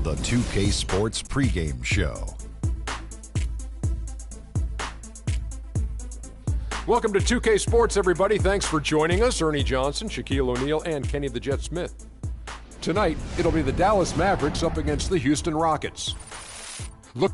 the 2K Sports pregame show. Welcome to 2K Sports, everybody. Thanks for joining us. Ernie Johnson, Shaquille O'Neal, and Kenny the Jet Smith. Tonight, it'll be the Dallas Mavericks up against the Houston Rockets. Look.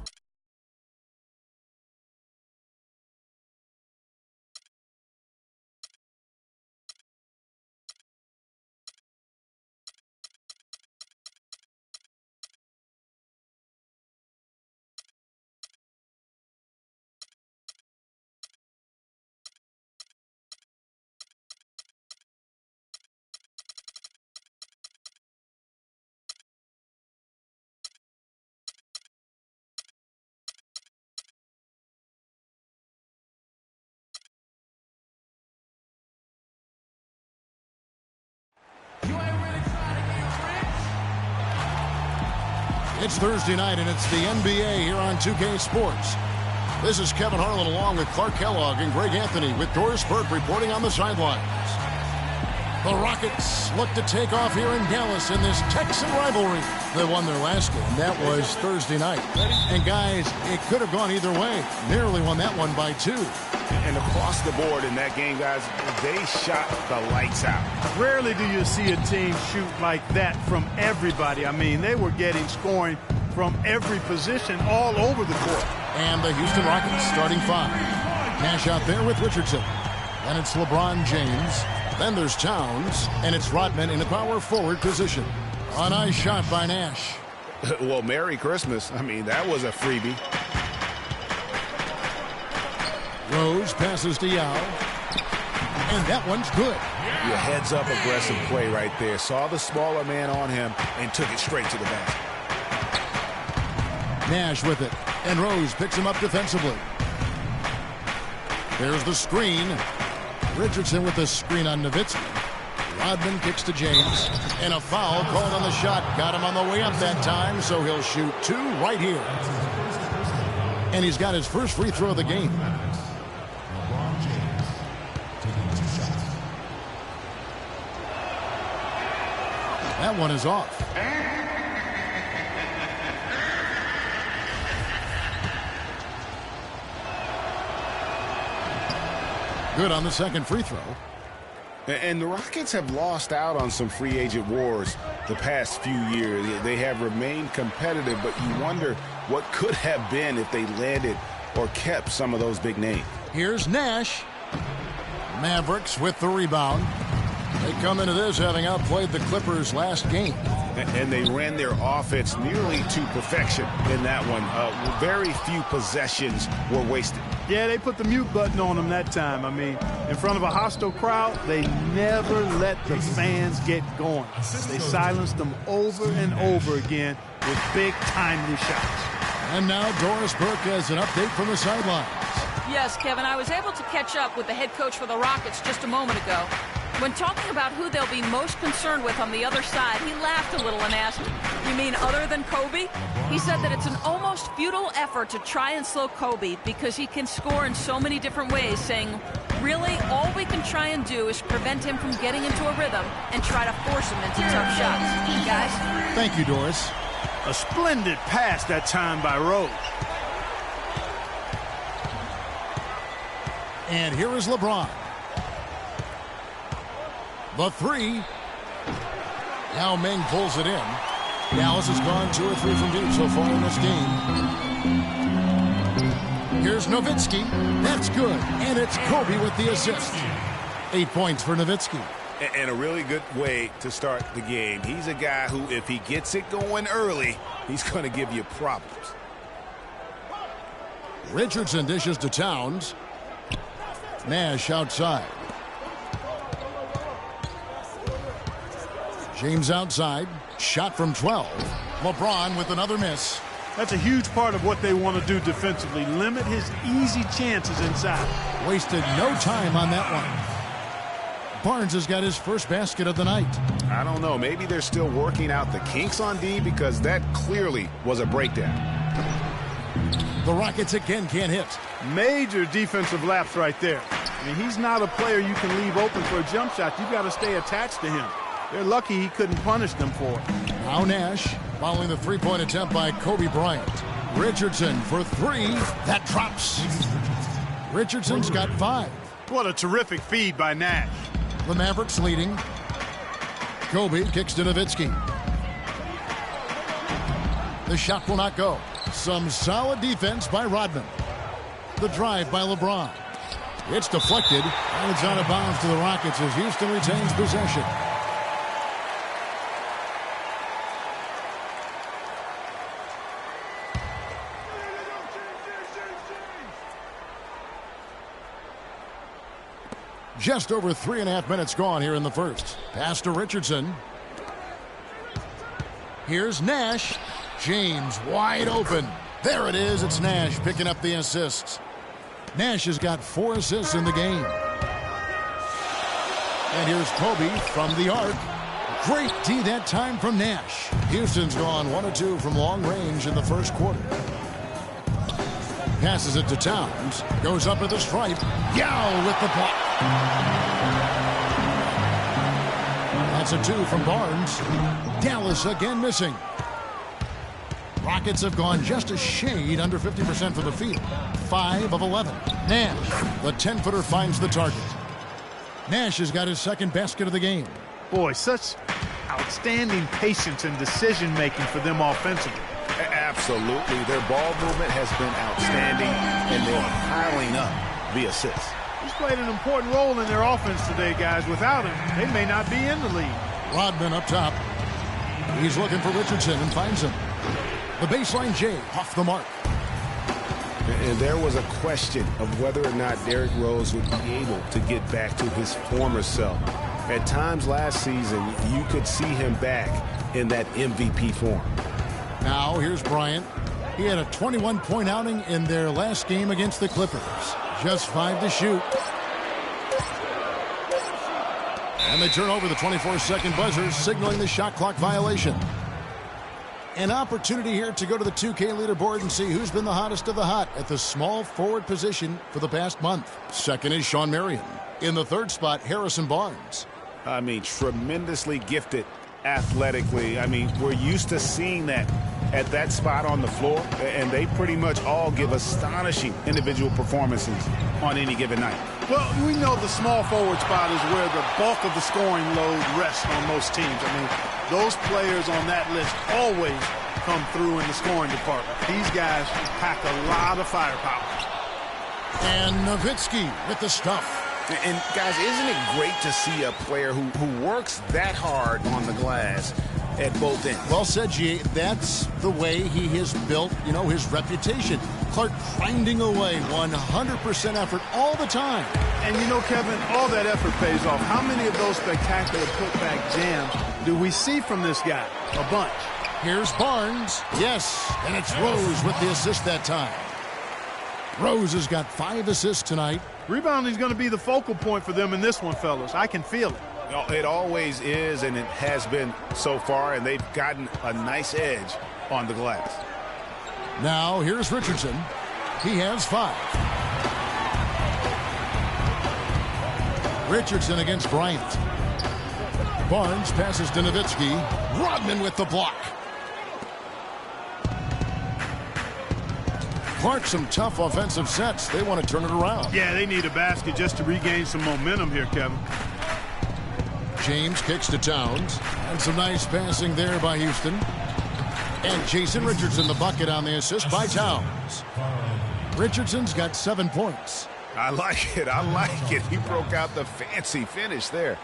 It's Thursday night, and it's the NBA here on 2K Sports. This is Kevin Harlan along with Clark Kellogg and Greg Anthony with Doris Burke reporting on the sidelines. The Rockets look to take off here in Dallas in this Texan rivalry. They won their last game. That was Thursday night. And, guys, it could have gone either way. Nearly won that one by 2. And across the board in that game, guys, they shot the lights out. Rarely do you see a team shoot like that from everybody. I mean, they were getting scoring from every position all over the court. And the Houston Rockets starting 5. Nash out there with Richardson. Then it's LeBron James. Then there's Towns. And it's Rodman in the power forward position. A nice shot by Nash. Well, Merry Christmas. I mean, that was a freebie. Rose passes to Yao. And that one's good. Your heads-up aggressive play right there. Saw the smaller man on him and took it straight to the basket. Nash with it. And Rose picks him up defensively. There's the screen. Richardson with the screen on Nowitzki. Rodman kicks to James. And a foul called on the shot. Got him on the way up that time, so he'll shoot 2 right here. And he's got his first free throw of the game. That one is off. Good on the second free throw. And the Rockets have lost out on some free agent wars the past few years. They have remained competitive, but you wonder what could have been if they landed or kept some of those big names. Here's Nash. Mavericks with the rebound. They come into this having outplayed the Clippers last game. And they ran their offense nearly to perfection in that one. Very few possessions were wasted. Yeah, they put the mute button on them that time. I mean, in front of a hostile crowd, they never let the fans get going. They silenced them over and over again with big, timely shots. And now Doris Burke has an update from the sidelines. Yes, Kevin, I was able to catch up with the head coach for the Rockets just a moment ago. When talking about who they'll be most concerned with on the other side, he laughed a little and asked, "You mean other than Kobe?" He said that it's an almost futile effort to try and slow Kobe because he can score in so many different ways, saying, really, all we can try and do is prevent him from getting into a rhythm and try to force him into tough shots. Guys? Thank you, Doris. A splendid pass that time by Rose. And here is LeBron. The 3. Yao Ming pulls it in. Dallas has gone 2 or 3 from deep so far in this game. Here's Nowitzki. That's good. And it's Kobe with the assist. 8 points for Nowitzki. And a really good way to start the game. He's a guy who, if he gets it going early, he's going to give you problems. Richardson dishes to Towns. Nash outside. James outside. Shot from 12. LeBron with another miss. That's a huge part of what they want to do defensively. Limit his easy chances inside. Wasted no time on that one. Barnes has got his first basket of the night. I don't know. Maybe they're still working out the kinks on D because that clearly was a breakdown. The Rockets again can't hit. Major defensive lapse right there. I mean, he's not a player you can leave open for a jump shot. You've got to stay attached to him. They're lucky he couldn't punish them for it. Now Nash. Following the three-point attempt by Kobe Bryant. Richardson for three. That drops. Richardson's got 5. What a terrific feed by Nash. The Mavericks leading. Kobe kicks to Nowitzki. The shot will not go. Some solid defense by Rodman. The drive by LeBron. It's deflected, and it's out of bounds to the Rockets as Houston retains possession. Just over 3.5 minutes gone here in the first. Pass to Richardson. Here's Nash. James wide open. There it is. It's Nash picking up the assists. Nash has got 4 assists in the game. And here's Kobe from the arc. Great D that time from Nash. Houston's gone 1 of 2 from long range in the first quarter. Passes it to Towns. Goes up at the stripe. Yao with the block. That's a 2 from Barnes. Dallas again missing. Rockets have gone just a shade under 50% from the field. 5 of 11. Nash, the 10-footer, finds the target. Nash has got his second basket of the game. Boy, such outstanding patience and decision-making for them offensively. Absolutely. Their ball movement has been outstanding, and they're piling up the assists. He's played an important role in their offense today, guys. Without him, they may not be in the lead. Rodman up top. He's looking for Richardson and finds him. The baseline J off the mark. And there was a question of whether or not Derrick Rose would be able to get back to his former self. At times last season, you could see him back in that MVP form. Now here's Bryant. He had a 21-point outing in their last game against the Clippers. Just 5 to shoot. And they turn over the 24-second buzzer, signaling the shot clock violation. An opportunity here to go to the 2K leaderboard and see who's been the hottest of the hot at the small forward position for the past month. Second is Shawn Marion. In the third spot, Harrison Barnes. I mean, tremendously gifted athletically. I mean, we're used to seeing that at that spot on the floor, and they pretty much all give astonishing individual performances on any given night. Well, we know the small forward spot is where the bulk of the scoring load rests on most teams. I mean, those players on that list always come through in the scoring department. These guys pack a lot of firepower. And Nowitzki with the stuff. And, guys, isn't it great to see a player who works that hard on the glass at both ends? Well said, G. That's the way he has built, his reputation. Clark grinding away, 100% effort all the time. And, Kevin, all that effort pays off. How many of those spectacular putback jams do we see from this guy? A bunch. Here's Barnes. Yes, and it's Rose with the assist that time. Rose has got 5 assists tonight. Rebounding is going to be the focal point for them in this one, fellas. I can feel it. It always is, and it has been so far, and they've gotten a nice edge on the glass. Now, here's Richardson. He has 5. Richardson against Bryant. Barnes passes to Nowitzki. Rodman with the block. Clark, some tough offensive sets. They want to turn it around. Yeah, they need a basket just to regain some momentum here, Kevin. James kicks to Towns. And some nice passing there by Houston. And Jason Richardson, the bucket on the assist by Towns. Richardson's got 7 points. I like it. I like it. He broke out the fancy finish there.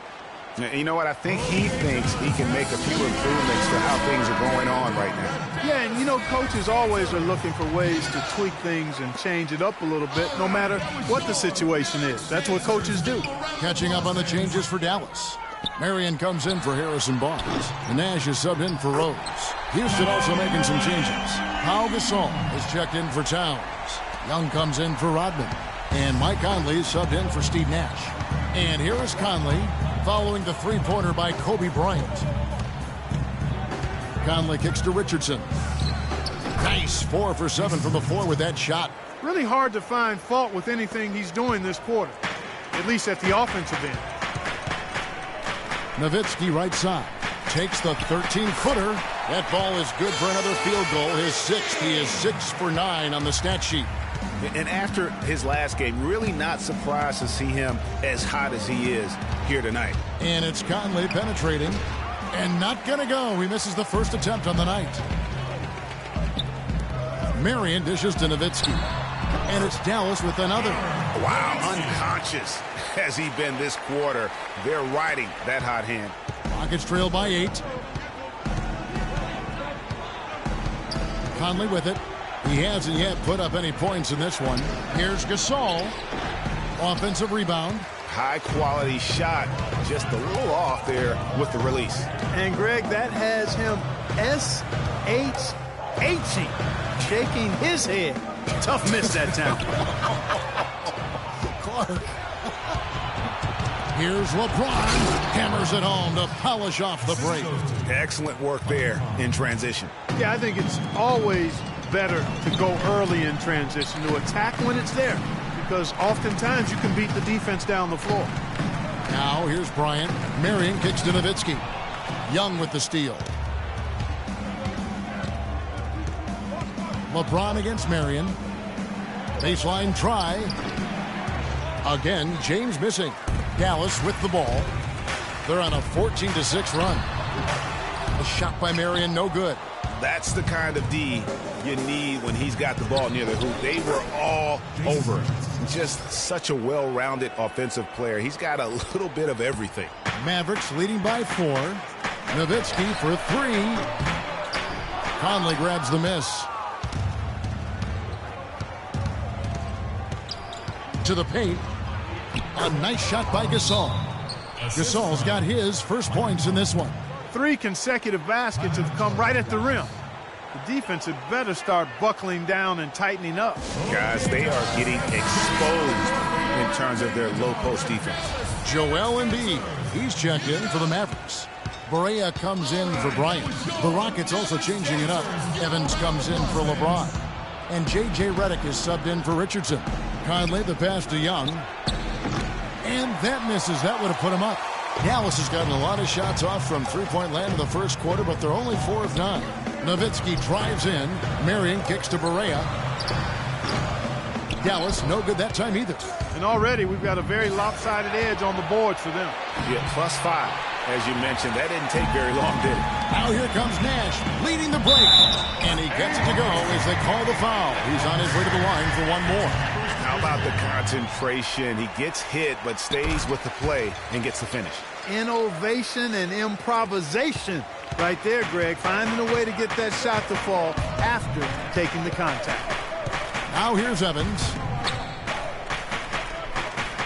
You know what? I think he thinks he can make a few improvements to how things are going on right now. Yeah, and coaches always are looking for ways to tweak things and change it up a little bit, no matter what the situation is. That's what coaches do. Catching up on the changes for Dallas. Marion comes in for Harrison Barnes. And Nash is subbed in for Rose. Houston also making some changes. Pau Gasol is checked in for Towns. Young comes in for Rodman. And Mike Conley is subbed in for Steve Nash. And here is Conley following the three-pointer by Kobe Bryant. Conley kicks to Richardson. Nice 4 for 7 from the floor with that shot. Really hard to find fault with anything he's doing this quarter, at least at the offensive end. Nowitzki right side. takes the 13-footer. That ball is good for another field goal. His 6th. He is 6 for 9 on the stat sheet. And after his last game, really not surprised to see him as hot as he is here tonight. And it's Conley penetrating and not going to go. He misses the first attempt on the night. Marion dishes to Nowitzki. And it's Dallas with another. Wow, unconscious has he been this quarter. They're riding that hot hand. Rockets trail by 8. Conley with it. He hasn't yet put up any points in this one. Here's Gasol. Offensive rebound. High quality shot. Just a little off there with the release. And Greg, that has him S-H-H-ing, shaking his head. Tough miss that time. Clark. Here's LeBron. Hammers it home to polish off the break. Excellent work there in transition. Yeah, I think it's always better to go early in transition, to attack when it's there, because oftentimes you can beat the defense down the floor. Now here's Bryant. Marion kicks to Nowitzki. Young with the steal. LeBron against Marion. Baseline try. Again, James missing. Dallas with the ball. They're on a 14-6 run. A shot by Marion, no good. That's the kind of D you need when he's got the ball near the hoop. They were all over him. Just such a well-rounded offensive player. He's got a little bit of everything. Mavericks leading by 4. Nowitzki for 3. Conley grabs the miss. To the paint. A nice shot by Gasol. Gasol's got his first points in this one. 3 consecutive baskets have come right at the rim. The defense had better start buckling down and tightening up. Guys, they are getting exposed in terms of their low post defense. Joel Embiid, he's checked in for the Mavericks. Barea comes in for Bryant. The Rockets also changing it up. Evans comes in for LeBron. And J.J. Redick is subbed in for Richardson. Conley the pass to Young. And that misses. That would have put him up. Dallas has gotten a lot of shots off from three-point land in the first quarter, but they're only 4 of 9. Nowitzki drives in. Marion kicks to Barea. Dallas no good that time either. And already we've got a very lopsided edge on the boards for them. Yeah, +5, as you mentioned. That didn't take very long, did it? Now here comes Nash, leading the break. And he gets it to go as they call the foul. He's on his way to the line for one more. How about the concentration? He gets hit, but stays with the play and gets the finish. Innovation and improvisation right there, Greg. Finding a way to get that shot to fall after taking the contact. Now here's Evans.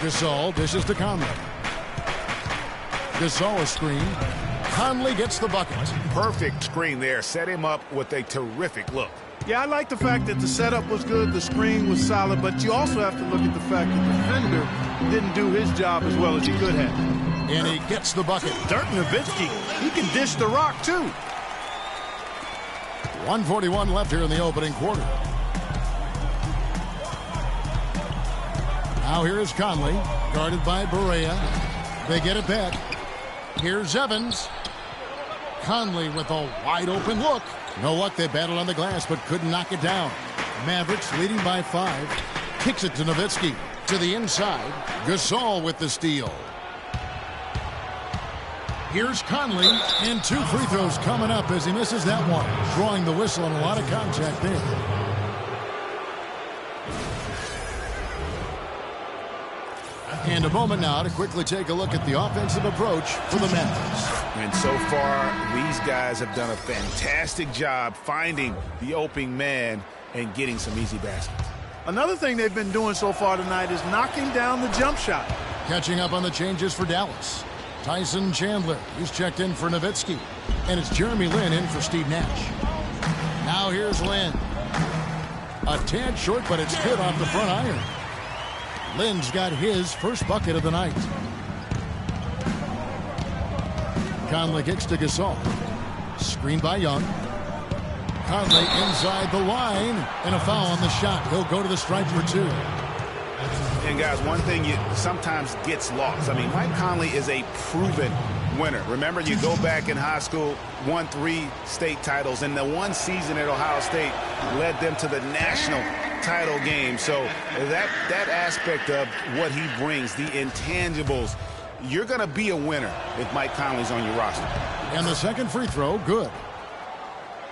Gasol dishes to Conley. Gasol a screen. Conley gets the bucket. Perfect screen there. Set him up with a terrific look. Yeah, I like the fact that the setup was good, the screen was solid, but you also have to look at the fact that the defender didn't do his job as well as he could have. And he gets the bucket. Dirk Nowitzki, he can dish the rock too. 1:41 left here in the opening quarter. Now here is Conley, guarded by Barea. They get it back. Here's Evans. Conley with a wide open look. No luck, they battled on the glass but couldn't knock it down. Mavericks leading by 5. Kicks it to Nowitzki. To the inside. Gasol with the steal. Here's Conley, and 2 free throws coming up as he misses that one. Drawing the whistle and a lot of contact there. And a moment now to quickly take a look at the offensive approach for the Mavericks. And so far, these guys have done a fantastic job finding the opening man and getting some easy baskets. Another thing they've been doing so far tonight is knocking down the jump shot. Catching up on the changes for Dallas. Tyson Chandler, he's checked in for Nowitzki. And it's Jeremy Lin in for Steve Nash. Now here's Lin. A tad short, but it's good off the front iron. Lin's got his first bucket of the night. Conley kicks to Gasol. Screened by Young. Conley inside the line. And a foul on the shot. He'll go to the stripe for 2. And guys, one thing you sometimes gets lost. I mean, Mike Conley is a proven winner. Remember, you go back in high school, won 3 state titles, and the one season at Ohio State led them to the national title game. So that aspect of what he brings, the intangibles, you're going to be a winner if Mike Conley's on your roster. And the second free throw, good.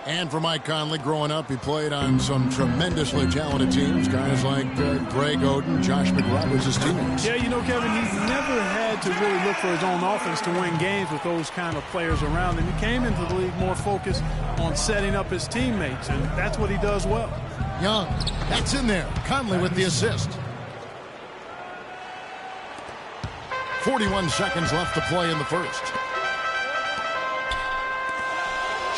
And for Mike Conley, growing up, he played on some tremendously talented teams. Guys like Greg Oden, Josh McGraw was his teammates. Yeah, you know, Kevin, he's never had to really look for his own offense to win games with those kind of players around him. He came into the league more focused on setting up his teammates, and that's what he does well. Young, that's in there. Conley with the assist. 41 seconds left to play in the first.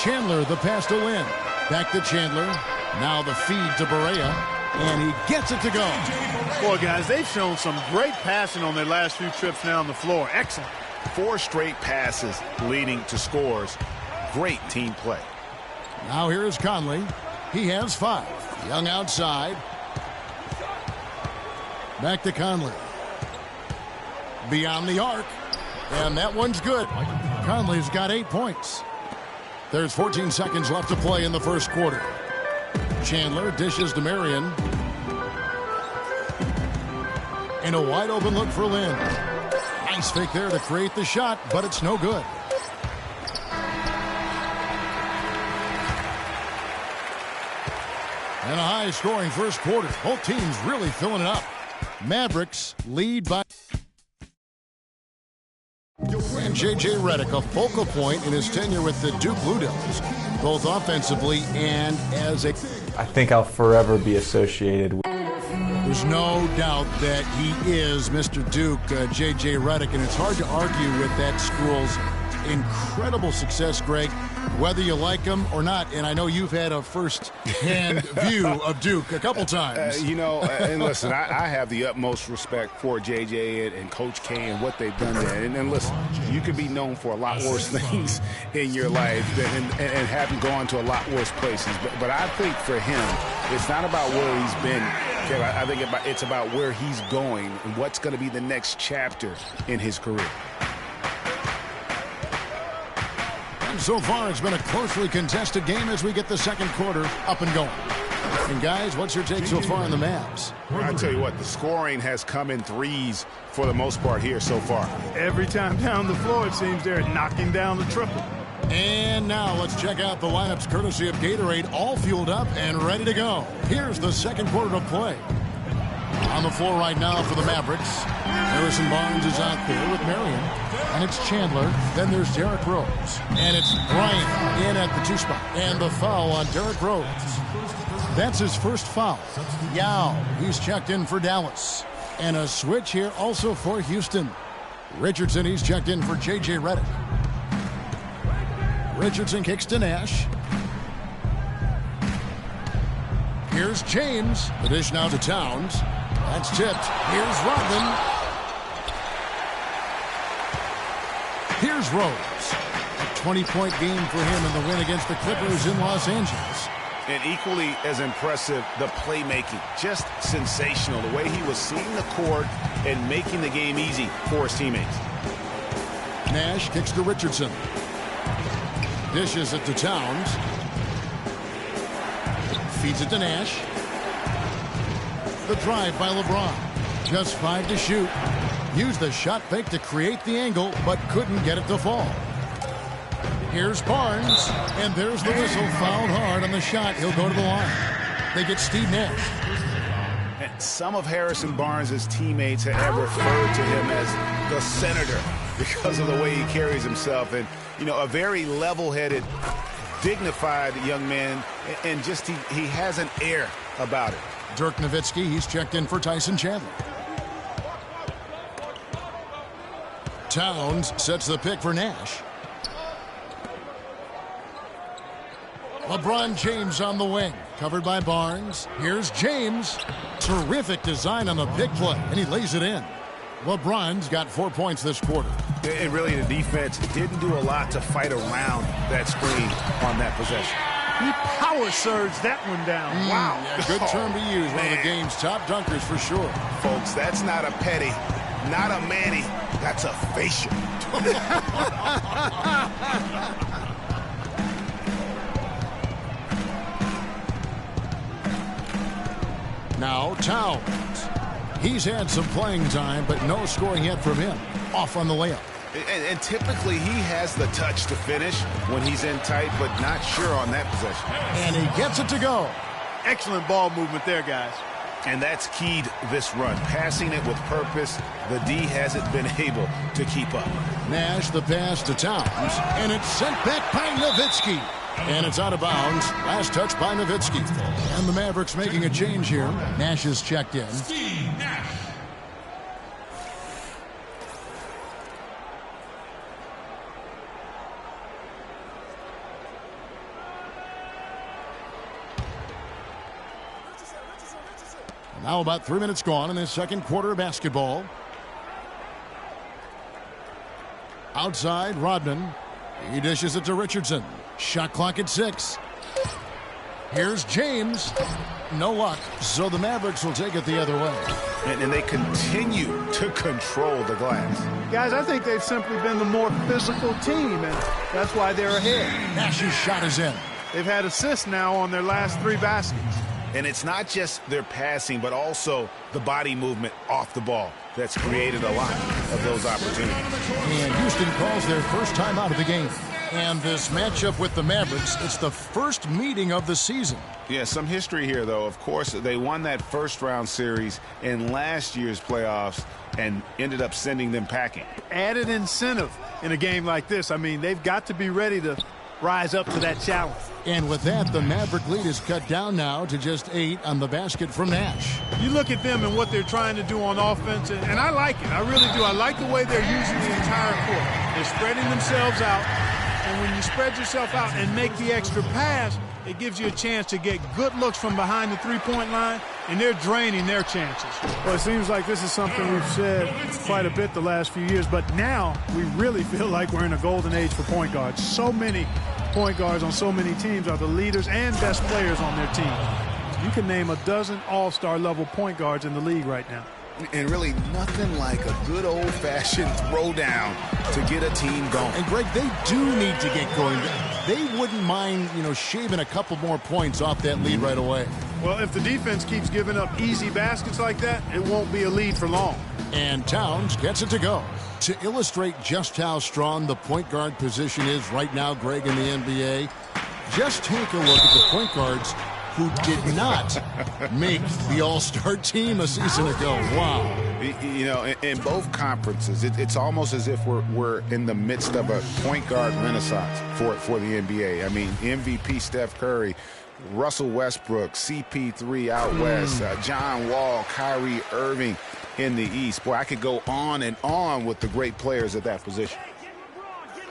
Chandler, the pass to Lynn. Back to Chandler. Now the feed to Barea. And he gets it to go. Boy, guys, they've shown some great passing on their last few trips now on the floor. Excellent. 4 straight passes leading to scores. Great team play. Now here is Conley. He has 5. Young outside. Back to Conley. Beyond the arc. And that one's good. Conley's got 8 points. There's 14 seconds left to play in the first quarter. Chandler dishes to Marion. And a wide open look for Lynn. Nice fake there to create the shot, but it's no good. And a high-scoring first quarter. Both teams really filling it up. Mavericks lead by... And J.J. Redick, a focal point in his tenure with the Duke Blue Devils, both offensively and as a... I think I'll forever be associated with... There's no doubt that he is Mr. Duke, J.J. Redick, and it's hard to argue with that school's incredible success, Greg, whether you like him or not. And I know you've had a first-hand view of Duke a couple times. You know, and listen, I have the utmost respect for J.J. and Coach K and what they've done there. And listen, you could be known for a lot worse things in your life and haven't gone to a lot worse places. But I think for him, it's not about where he's been. I think it's about where he's going and what's going to be the next chapter in his career. So far, it's been a closely contested game as we get the second quarter up and going. And guys, what's your take so far on the Mavs? I tell you what, the scoring has come in threes for the most part here so far. Every time down the floor, it seems they're knocking down the triple. And now let's check out the lineups courtesy of Gatorade, all fueled up and ready to go. Here's the second quarter to play. On the floor right now for the Mavericks, Harrison Barnes is out there with Marion. And it's Chandler. Then there's Derrick Rose. And it's Bryant in at the 2 spot. And the foul on Derrick Rose. That's his first foul. Yao, he's checked in for Dallas. And a switch here also for Houston. Richardson, he's checked in for J.J. Redick. Richardson kicks to Nash. Here's James. The dish now to Towns. That's tipped. Here's Rodman. Here's Rose. A 20-point game for him in the win against the Clippers in Los Angeles. And equally as impressive, the playmaking. Just sensational. The way he was seeing the court and making the game easy for his teammates. Nash kicks to Richardson. Dishes it to Towns. Feeds it to Nash. The drive by LeBron. Just 5 to shoot. Used the shot fake to create the angle, but couldn't get it to fall. Here's Barnes, and there's the whistle. Fouled hard on the shot. He'll go to the line. They get Steve Nash. And some of Harrison Barnes' teammates have referred to him as the senator because of the way he carries himself. And, you know, a very level-headed, dignified young man, and just he has an air about it. Dirk Nowitzki, he's checked in for Tyson Chandler. Towns sets the pick for Nash. LeBron James on the wing, covered by Barnes. Here's James. Terrific design on the pick play, and he lays it in. LeBron's got 4 points this quarter. And really, the defense didn't do a lot to fight around that screen on that possession. He power surged that one down. Wow. Yeah, good term to use. One of the game's top dunkers for sure. Folks, that's not a petty. not a Manny. That's a facial. Now Towns. He's had some playing time, but no scoring yet from him. Off on the layup. And typically he has the touch to finish when he's in tight, but not sure on that possession. And he gets it to go. Excellent ball movement there, guys. And that's keyed this run. Passing it with purpose, the D hasn't been able to keep up. Nash the pass to Towns, and it's sent back by Nowitzki. And it's out of bounds. Last touch by Nowitzki. And the Mavericks making a change here. Nash is checked in. Now about 3 minutes gone in this second quarter of basketball. Outside, Rodman. He dishes it to Richardson. Shot clock at 6. Here's James. No luck, so the Mavericks will take it the other way. And they continue to control the glass. Guys, I think they've simply been the more physical team, and that's why they're ahead. Nash's shot is in. They've had assists now on their last 3 baskets. And it's not just their passing, but also the body movement off the ball that's created a lot of those opportunities. And Houston calls their first time out of the game. And this matchup with the Mavericks, it's the first meeting of the season. Yeah, some history here, though. Of course, they won that first-round series in last year's playoffs and ended up sending them packing. Added incentive in a game like this. I mean, they've got to be ready to rise up to that challenge. And with that, the Maverick lead is cut down now to just 8 on the basket from Nash. You look at them and what they're trying to do on offense, and I like it. I really do. I like the way they're using the entire court. They're spreading themselves out, and when you spread yourself out and make the extra pass, it gives you a chance to get good looks from behind the three-point line, and they're draining their chances. Well, it seems like this is something we've said quite a bit the last few years, but now we really feel like we're in a golden age for point guards. So many point guards on so many teams are the leaders and best players on their team. You can name a dozen all-star level point guards in the league right now. And really nothing like a good old-fashioned throwdown to get a team going. And, Greg, they do need to get going. They wouldn't mind, shaving a couple more points off that lead right away. Well, if the defense keeps giving up easy baskets like that, it won't be a lead for long. And Towns gets it to go. To illustrate just how strong the point guard position is right now, Greg, in the NBA, just take a look at the point guards who did not make the All-Star team a season ago. Wow. In both conferences, it's almost as if we're in the midst of a point guard renaissance for the NBA. I mean, MVP Steph Curry, Russell Westbrook, CP3 out west, John Wall, Kyrie Irving in the East. Boy, I could go on and on with the great players at that position.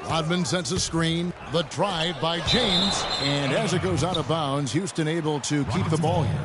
Rodman sets a screen. The drive by James. And as it goes out of bounds, Houston able to keep the ball here.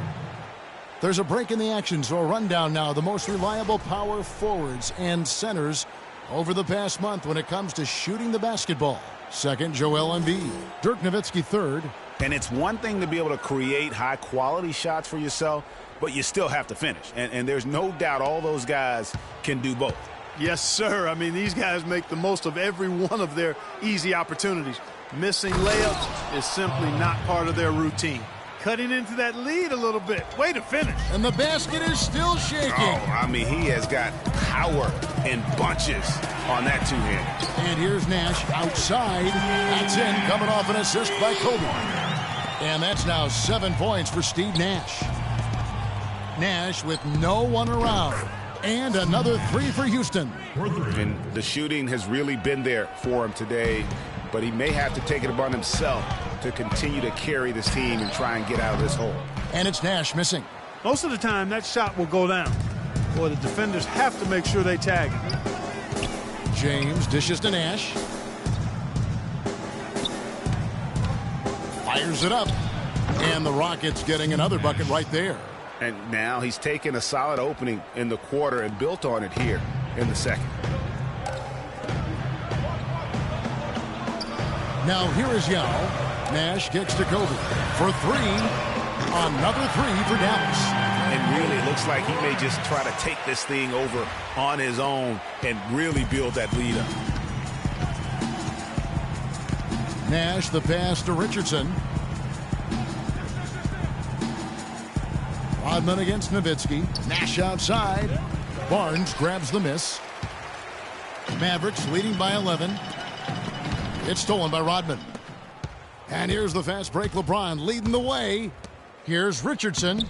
There's a break in the action, so a rundown now. The most reliable power forwards and centers over the past month when it comes to shooting the basketball. Second, Joel Embiid. Dirk Nowitzki third. And it's one thing to be able to create high-quality shots for yourself, but you still have to finish. And there's no doubt all those guys can do both. Yes, sir. I mean, these guys make the most of every one of their easy opportunities. Missing layups is simply not part of their routine. Cutting into that lead a little bit. Way to finish. And the basket is still shaking. Oh, I mean, he has got power in bunches on that two-hand. And here's Nash outside. That's in, coming off an assist by Kobe. And that's now 7 points for Steve Nash. Nash with no one around. And another 3 for Houston. And the shooting has really been there for him today, but he may have to take it upon himself to continue to carry this team and try and get out of this hole. And it's Nash missing. Most of the time, that shot will go down. Boy, the defenders have to make sure they tag him. James dishes to Nash. Fires it up. And the Rockets getting another bucket right there. And now he's taken a solid opening in the quarter and built on it here in the second. Now here is Yao. Nash kicks to Kobe for 3. Another 3 for Dallas. And really looks like he may just try to take this thing over on his own and really build that lead up. Nash, the pass to Richardson. Rodman against Nowitzki. Nash outside. Barnes grabs the miss. Mavericks leading by 11. It's stolen by Rodman. And here's the fast break. LeBron leading the way. Here's Richardson.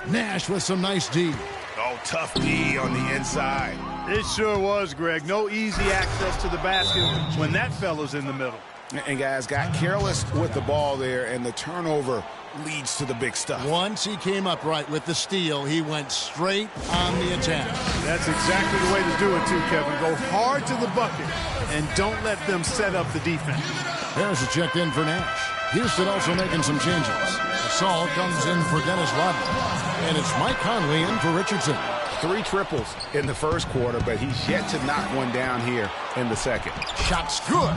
Nash with some nice D. Oh, tough D on the inside. It sure was, Greg. No easy access to the basket when that fella's in the middle. And guys got careless with the ball there, and the turnover leads to the big stuff. Once he came up right with the steal, he went straight on the attack. That's exactly the way to do it, too, Kevin. Go hard to the bucket and don't let them set up the defense. There's a check in for Nash. Houston also making some changes. Gasol comes in for Dennis Rodman. And it's Mike Conley in for Richardson. 3 triples in the first quarter, but he's yet to knock one down here in the second. Shots good.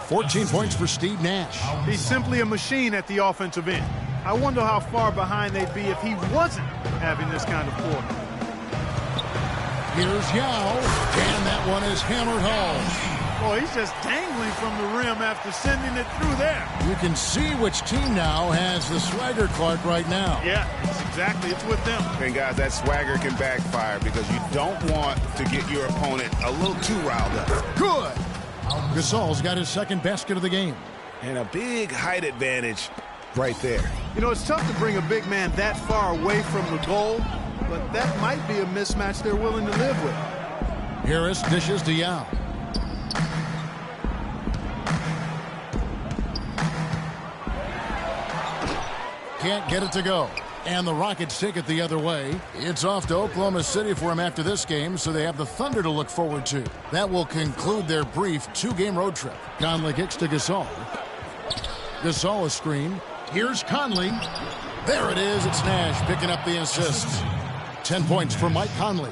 14 points for Steve Nash. He's simply a machine at the offensive end. I wonder how far behind they'd be if he wasn't having this kind of quarter. Here's Yao, and that one is hammered home. Boy, he's just dangling from the rim after sending it through there. You can see which team now has the swagger, Clark, right now. Yeah, it's with them. And guys, that swagger can backfire because you don't want to get your opponent a little too riled up. Good. Gasol's got his second basket of the game. And a big height advantage right there. You know, it's tough to bring a big man that far away from the goal, but that might be a mismatch they're willing to live with. Harris dishes to Yao. Can't get it to go. And the Rockets take it the other way. It's off to Oklahoma City for him after this game, so they have the Thunder to look forward to. That will conclude their brief 2-game road trip. Conley kicks to Gasol. Gasol a screen. Here's Conley. There it is. It's Nash picking up the assist. 10 points for Mike Conley.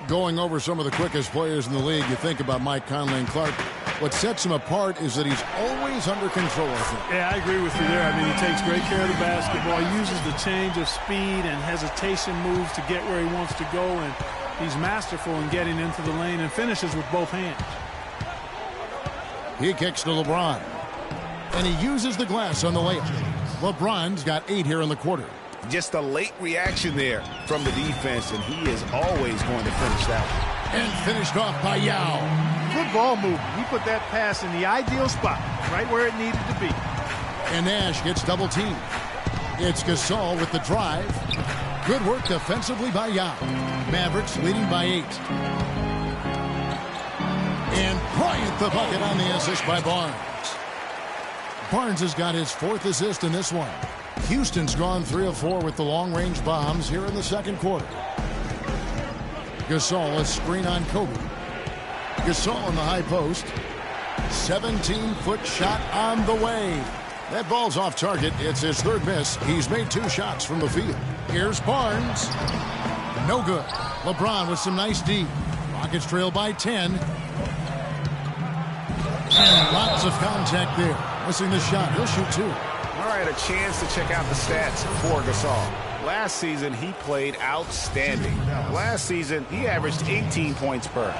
Going over some of the quickest players in the league, you think about Mike Conley and Clark. What sets him apart is that he's always under control, I think. Yeah, I agree with you there. I mean, he takes great care of the basketball. He uses the change of speed and hesitation moves to get where he wants to go, and he's masterful in getting into the lane and finishes with both hands. He kicks to LeBron, and he uses the glass on the layup. LeBron's got 8 here in the quarter. Just a late reaction there from the defense, and he is always going to finish that one. And finished off by Yao. Good ball movement. He put that pass in the ideal spot, right where it needed to be. And Nash gets double teamed. It's Gasol with the drive. Good work defensively by Yao. Mavericks leading by 8. And Bryant the bucket on the assist by Barnes. Barnes has got his 4th assist in this one. Houston's gone 3 of 4 with the long-range bombs here in the second quarter. Gasol a screen on Kobe. Gasol in the high post. 17-foot shot on the way. That ball's off target. It's his 3rd miss. He's made 2 shots from the field. Here's Barnes. No good. LeBron with some nice D. Rockets trail by 10. And lots of contact there. Missing the shot. He'll shoot 2. All right, a chance to check out the stats for Gasol. Last season, he played outstanding. Last season, he averaged 18 points per,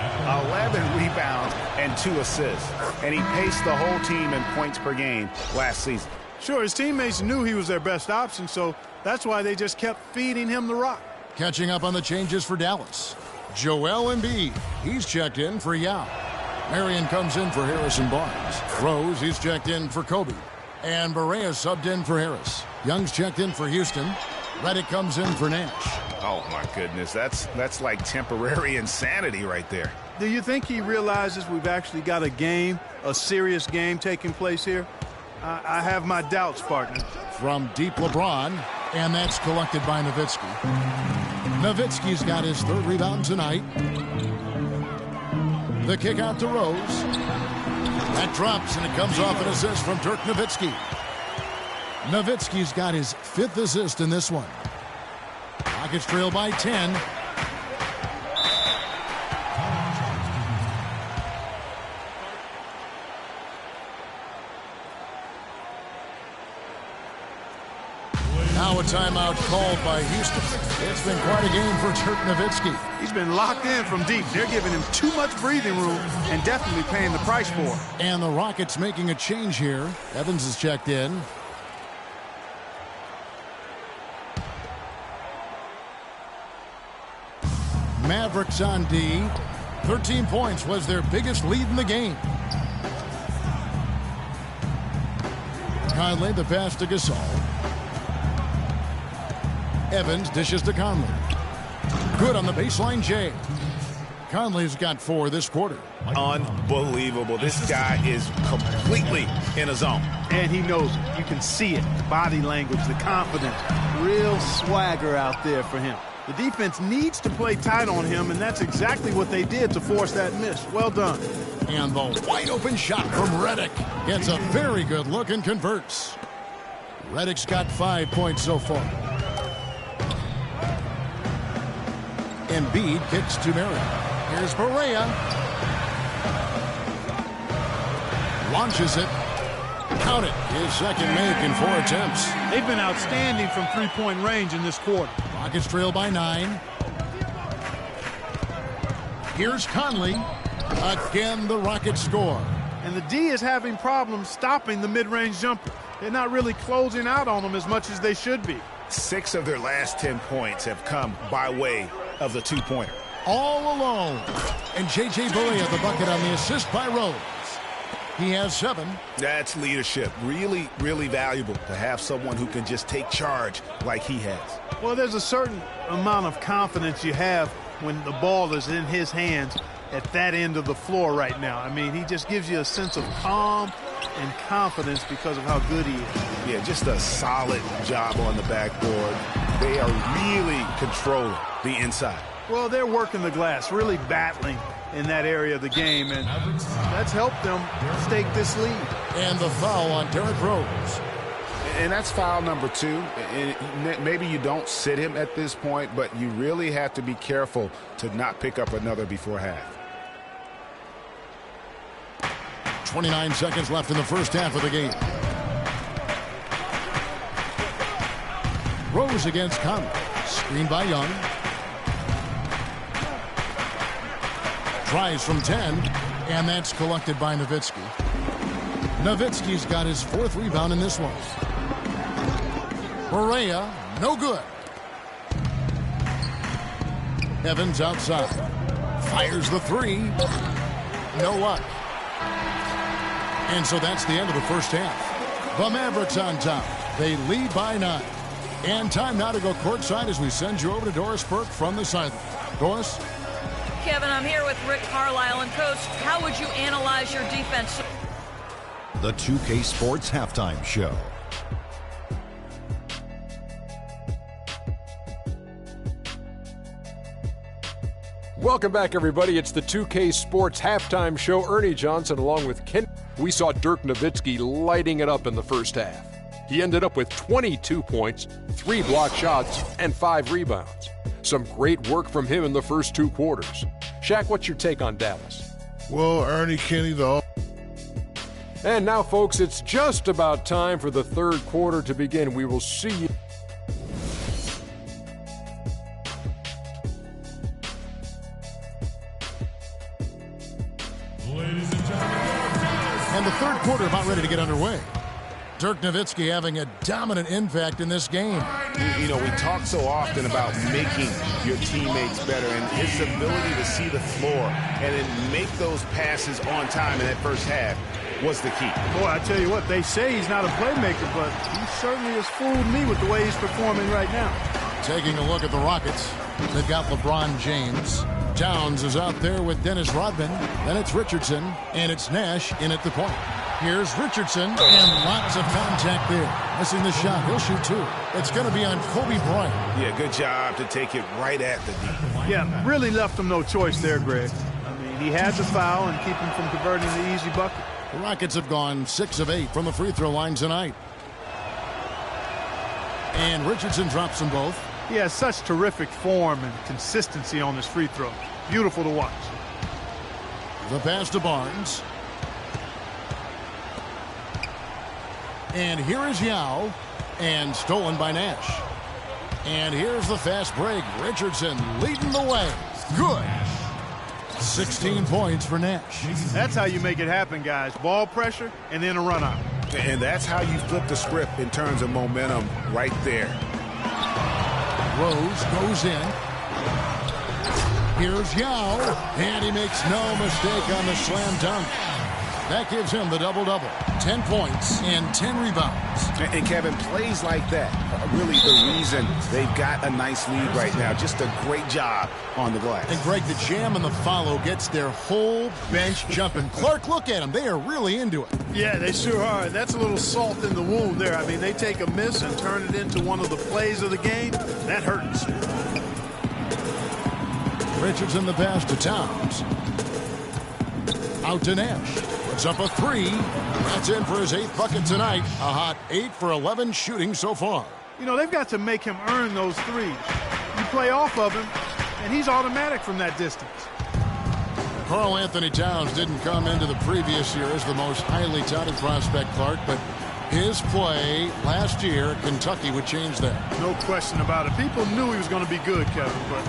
11 rebounds, and 2 assists. And he paced the whole team in points per game last season. Sure, his teammates knew he was their best option, so that's why they just kept feeding him the rock. Catching up on the changes for Dallas. Joel Embiid. He's checked in for Yao. Marion comes in for Harrison Barnes. Rose, he's checked in for Kobe. And Barea subbed in for Harris. Young's checked in for Houston. Redick comes in for Nash. Oh, my goodness. That's like temporary insanity right there. Do you think he realizes we've actually got a game, a serious game taking place here? I have my doubts, partner. From deep LeBron, and that's collected by Nowitzki. Nowitzki's got his 3rd rebound tonight. The kick out to Rose. That drops, and it comes off an assist from Dirk Nowitzki. Nowitzki's got his 5th assist in this one. Rockets trail by 10. Now a timeout called by Houston. It's been quite a game for Dirk Nowitzki. He's been locked in from deep. They're giving him too much breathing room and definitely paying the price for it. And the Rockets making a change here. Evans is checked in. Mavericks on D. 13 points was their biggest lead in the game. Conley the pass to Gasol. Evans dishes to Conley. Good on the baseline, Jay. Conley's got 4 this quarter. Unbelievable. This guy is completely in a zone. And he knows it. You can see it. Body language, the confidence. Real swagger out there for him. The defense needs to play tight on him, and that's exactly what they did to force that miss. Well done. And the wide open shot from Redick. Gets a very good look and converts. Redick's got 5 points so far. Embiid kicks to Murray. Here's Barea. Launches it. Count it. His second make in 4 attempts. They've been outstanding from three-point range in this quarter. Rockets trail by 9. Here's Conley. Again, the Rockets score. And the D is having problems stopping the mid-range jumper. They're not really closing out on them as much as they should be. 6 of their last 10 points have come by way of the two-pointer. All alone. And J.J. Barea the bucket on the assist by Rose. He has 7. That's leadership. Really, really valuable to have someone who can just take charge like he has. Well, there's a certain amount of confidence you have when the ball is in his hands at that end of the floor right now. I mean, he just gives you a sense of calm and confidence because of how good he is. Yeah, just a solid job on the backboard. They are really controlling the inside. Well, they're working the glass, really battling in that area of the game, and that's helped them stake this lead. And the foul on Derrick Rose. And that's foul number 2. And maybe you don't sit him at this point, but you really have to be careful to not pick up another before half. 29 seconds left in the first half of the game. Rose against Conley. Screen by Young. Tries from 10, and that's collected by Nowitzki. Nowitzki's got his 4th rebound in this one. Barea, no good. Evans outside. Fires the 3. No luck. And so that's the end of the first half. The Mavericks on top. They lead by 9. And time now to go courtside as we send you over to Doris Burke from the sideline. Doris? Kevin, I'm here with Rick Carlisle. And, Coach, how would you analyze your defense? The 2K Sports Halftime Show. Welcome back, everybody. It's the 2K Sports Halftime Show. Ernie Johnson along with Ken. We saw Dirk Nowitzki lighting it up in the first half. He ended up with 22 points, 3 block shots, and 5 rebounds. Some great work from him in the first 2 quarters. Shaq, what's your take on Dallas? Well, Ernie, Kenny, though. And now, folks, it's just about time for the third quarter to begin. We will see you. And the third quarter about ready to get underway. Dirk Nowitzki having a dominant impact in this game. You know, we talk so often about making your teammates better, and his ability to see the floor and then make those passes on time in that first half was the key. Boy, I tell you what, they say he's not a playmaker, but he certainly has fooled me with the way he's performing right now. Taking a look at the Rockets, they've got LeBron James. Towns is out there with Dennis Rodman. Then it's Richardson, and it's Nash in at the point. Here's Richardson, and lots of contact there. Missing the shot. He'll shoot 2. It's going to be on Kobe Bryant. Yeah, good job to take it right at the D. Yeah, really left him no choice there, Greg. I mean, he had the foul and keep him from converting the easy bucket. The Rockets have gone 6 of 8 from the free throw line tonight. And Richardson drops them both. He has such terrific form and consistency on his free throws. Beautiful to watch. The pass to Barnes. And here is Yao. And stolen by Nash. And here's the fast break. Richardson leading the way. Good. 16 points for Nash. That's how you make it happen, guys. Ball pressure and then a run out. And that's how you flip the script in terms of momentum right there. Rose goes in. Here's Yao. And he makes no mistake on the slam dunk. That gives him the double-double. 10 points and 10 rebounds. And Kevin, plays like that are really the reason they've got a nice lead right now. Just a great job on the glass. And Greg, the jam and the follow gets their whole bench jumping. Clark, look at them. They are really into it. Yeah, they sure are. That's a little salt in the wound there. I mean, they take a miss and turn it into one of the plays of the game. That hurts. Richardson the pass to Towns. Out to Nash. Puts up a three. That's in for his 8th bucket tonight. A hot 8 for 11 shooting so far. You know, they've got to make him earn those threes. You play off of him, and he's automatic from that distance. Karl Anthony Towns didn't come into the previous year as the most highly touted prospect, Clark, but his play last year at Kentucky would change that. No question about it. People knew he was going to be good, Kevin, but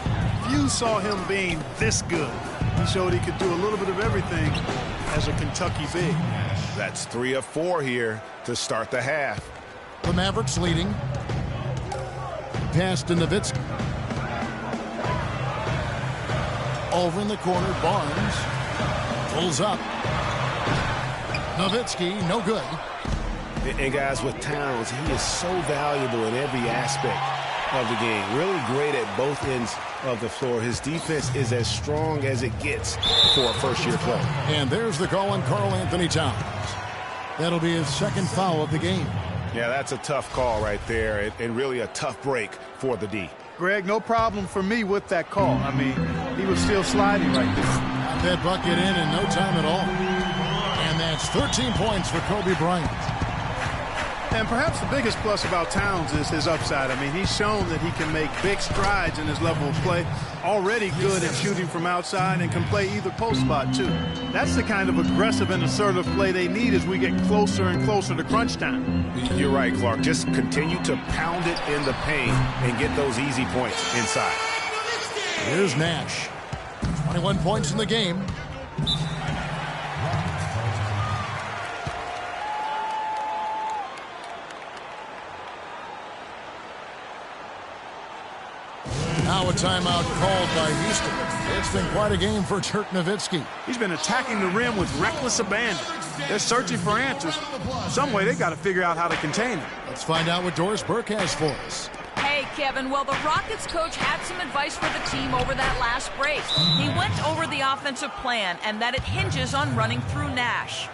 few saw him being this good. He showed he could do a little bit of everything as a Kentucky big. That's 3 of 4 here to start the half. The Mavericks leading. Pass to Nowitzki. Over in the corner, Barnes pulls up. Nowitzki, no good. And guys, with Towns, he is so valuable in every aspect of the game. Really great at both ends of the floor. His defense is as strong as it gets for a first-year player. And there's the call on Karl Anthony Towns. That'll be his 2nd foul of the game. Yeah, that's a tough call right there, and really a tough break for the D. Greg, no problem for me with that call. I mean, he was still sliding right there. Got that bucket in no time at all. And that's 13 points for Kobe Bryant. And perhaps the biggest plus about Towns is his upside. I mean, he's shown that he can make big strides in his level of play. Already good at shooting from outside and can play either post spot, too. That's the kind of aggressive and assertive play they need as we get closer and closer to crunch time. You're right, Clark. Just continue to pound it in the paint and get those easy points inside. Here's Nash. 21 points in the game. Now a timeout called by Houston. It's been quite a game for Dirk Nowitzki. He's been attacking the rim with reckless abandon. They're searching for answers. Some way they got to figure out how to contain him. Let's find out what Doris Burke has for us. Hey, Kevin, well, the Rockets coach had some advice for the team over that last break. He went over the offensive plan and that it hinges on running through Nash.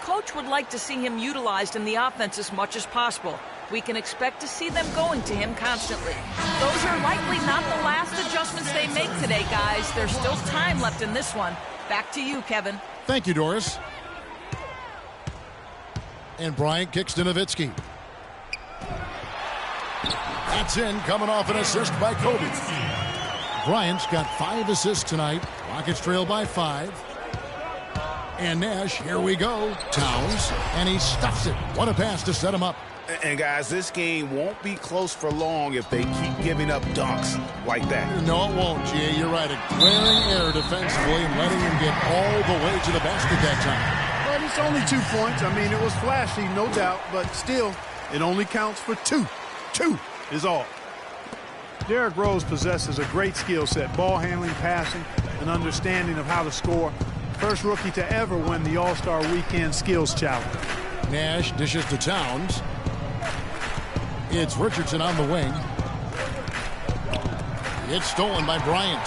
Coach would like to see him utilized in the offense as much as possible. We can expect to see them going to him constantly. Those are likely not the last adjustments they make today, guys. There's still time left in this one. Back to you, Kevin. Thank you, Doris. And Bryant kicks to Nowitzki. That's in, coming off an assist by Kobe. Bryant's got 5 assists tonight. Rockets trail by 5. And Nash, here we go. Towns, and he stuffs it. What a pass to set him up. And guys, this game won't be close for long if they keep giving up dunks like that. No, it won't, G.A. You're right. A glaring error defensively and letting him get all the way to the basket that time. But it's only 2 points. I mean, it was flashy, no doubt, but still, it only counts for 2. 2 is all. Derrick Rose possesses a great skill set, ball handling, passing, an understanding of how to score. First rookie to ever win the All-Star Weekend Skills Challenge. Nash dishes to Towns. It's Richardson on the wing. It's stolen by Bryant.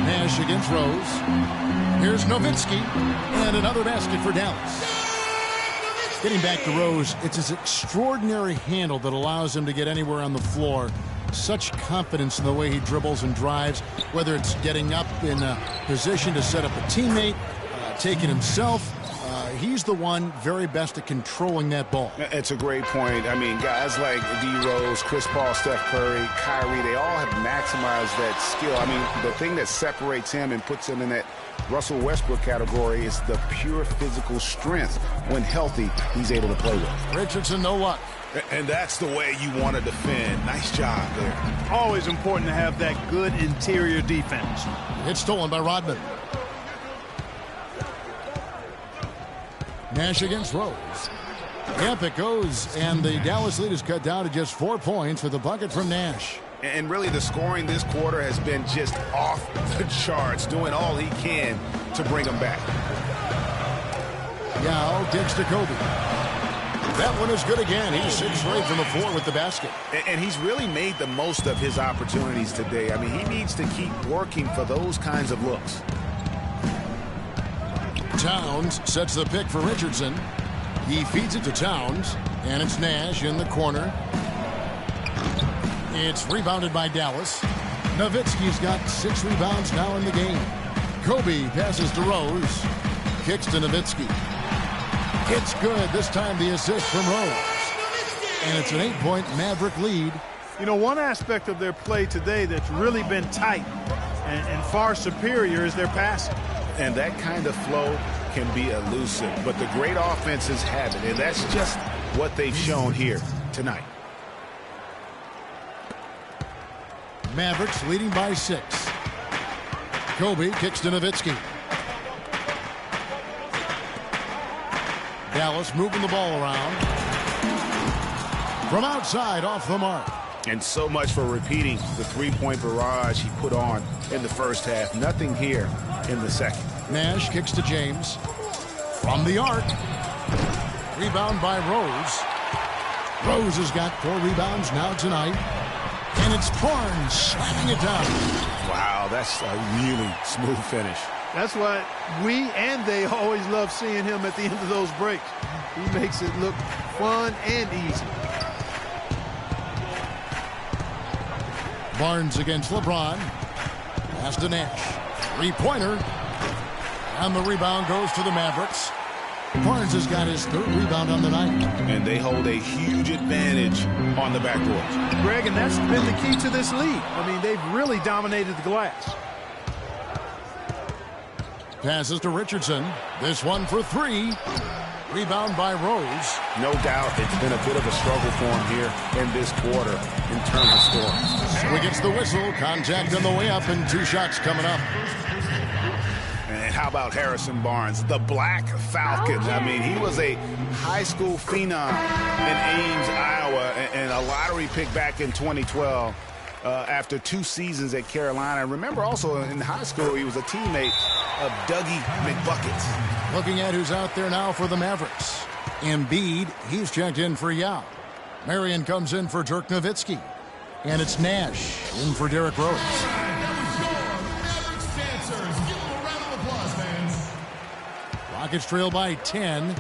Nash against Rose. Here's Nowitzki. And another basket for Dallas. Getting back to Rose, it's his extraordinary handle that allows him to get anywhere on the floor. Such confidence in the way he dribbles and drives, whether it's getting up in a position to set up a teammate, taking himself. he's the one very best at controlling that ball. It's a great point. I mean, guys like D. Rose, Chris Paul, Steph Curry, Kyrie, they all have maximized that skill. I mean, the thing that separates him and puts him in that Russell Westbrook category is the pure physical strength. When healthy, he's able to play with. Richardson, no luck. And that's the way you want to defend. Nice job there. Always important to have that good interior defense. It's stolen by Rodman. Nash against Rose. Yep, it goes, and the Dallas lead is cut down to just 4 points with a bucket from Nash. And really, the scoring this quarter has been just off the charts, doing all he can to bring them back. Yao kicks to Kobe. That one is good again. He's 6 straight from the floor with the basket. And he's really made the most of his opportunities today. I mean, he needs to keep working for those kinds of looks. Towns sets the pick for Richardson. He feeds it to Towns, and it's Nash in the corner. It's rebounded by Dallas. Nowitzki's got 6 rebounds now in the game. Kobe passes to Rose. Kicks to Nowitzki. It's good. This time the assist from Rose. And it's an 8-point Maverick lead. You know, one aspect of their play today that's really been tight and far superior is their passing. And that kind of flow can be elusive, but the great offenses have it, and that's just what they've shown here tonight. Mavericks leading by 6. Kobe kicks to Nowitzki. Dallas moving the ball around. From outside, off the mark. And so much for repeating the 3-point barrage he put on in the first half. Nothing here in the second. Nash kicks to James. From the arc. Rebound by Rose. Rose has got 4 rebounds now tonight. And it's Barnes slamming it down. Wow, that's a really smooth finish. That's why we and they always love seeing him at the end of those breaks. He makes it look fun and easy. Barnes against LeBron. Pass to Nash. 3-pointer. And the rebound goes to the Mavericks. Barnes has got his 3rd rebound on the night. And they hold a huge advantage on the backboard. Greg, and that's been the key to this lead. I mean, they've really dominated the glass. Passes to Richardson. This one for 3. Rebound by Rose. No doubt it's been a bit of a struggle for him here in this quarter in terms of scoring. So he gets the whistle. Contact on the way up and 2 shots coming up. And how about Harrison Barnes, the Black Falcon? I mean, he was a high school phenom in Ames, Iowa, and a lottery pick back in 2012 after 2 seasons at Carolina. Remember also in high school, he was a teammate of Dougie McBuckets. Looking at who's out there now for the Mavericks. Embiid, he's checked in for Yao. Marion comes in for Dirk Nowitzki. And it's Nash in for Derrick Rose. Rockets trail by 10.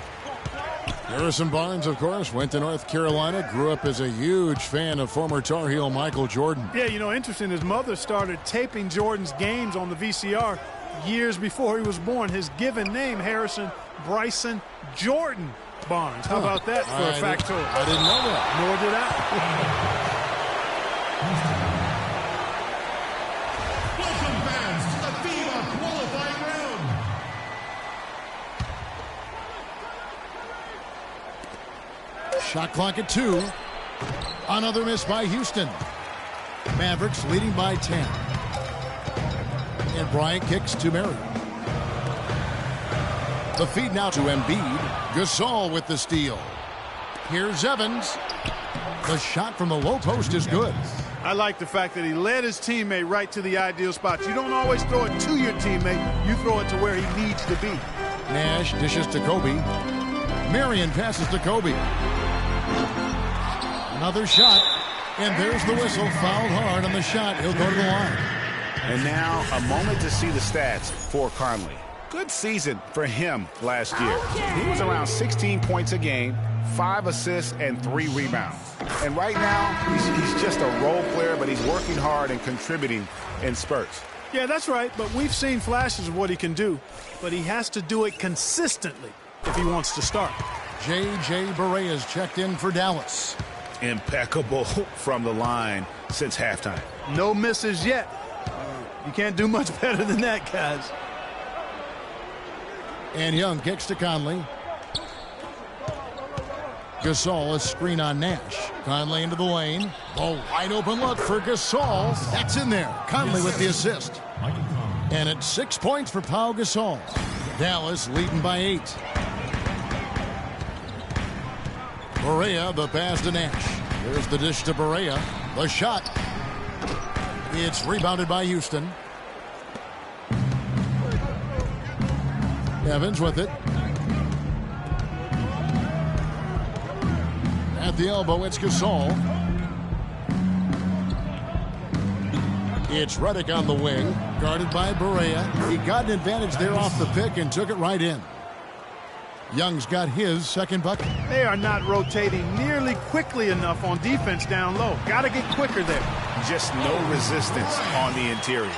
Harrison Barnes, of course, went to North Carolina, grew up as a huge fan of former Tar Heel Michael Jordan. Yeah, you know, interesting, his mother started taping Jordan's games on the VCR years before he was born. His given name, Harrison Bryson Jordan Barnes. How about that for a factoid? I didn't know that. Nor did I. Welcome fans to the FIBA qualifying round. Shot clock at 2. Another miss by Houston. Mavericks leading by 10. And Bryant kicks to Murray. The feed now to Embiid. Gasol with the steal. Here's Evans. The shot from the low post is good. I like the fact that he led his teammate right to the ideal spot. You don't always throw it to your teammate. You throw it to where he needs to be. Nash dishes to Kobe. Marion passes to Kobe. Another shot. And there's the whistle. Fouled hard on the shot. He'll go to the line. And now a moment to see the stats for Conley. Good season for him last year. He was around 16 points a game, 5 assists, and 3 rebounds. And right now, he's just a role player, but he's working hard and contributing in spurts. Yeah, that's right, but we've seen flashes of what he can do, but he has to do it consistently. if he wants to start. J.J. Barea's checked in for Dallas. Impeccable from the line since halftime. No misses yet. You can't do much better than that, guys. And Young kicks to Conley. Gasol, a screen on Nash. Conley into the lane. A wide open look for Gasol. That's in there. Conley with the assist. And it's 6 points for Pau Gasol. Dallas leading by 8. Barea, the pass to Nash. There's the dish to Barea. The shot. It's rebounded by Houston. Evans with it. At the elbow, it's Gasol. It's Redick on the wing, guarded by Barea. He got an advantage there off the pick and took it right in. Young's got his second bucket. They are not rotating nearly quickly enough on defense down low. Got to get quicker there. Just no resistance on the interior.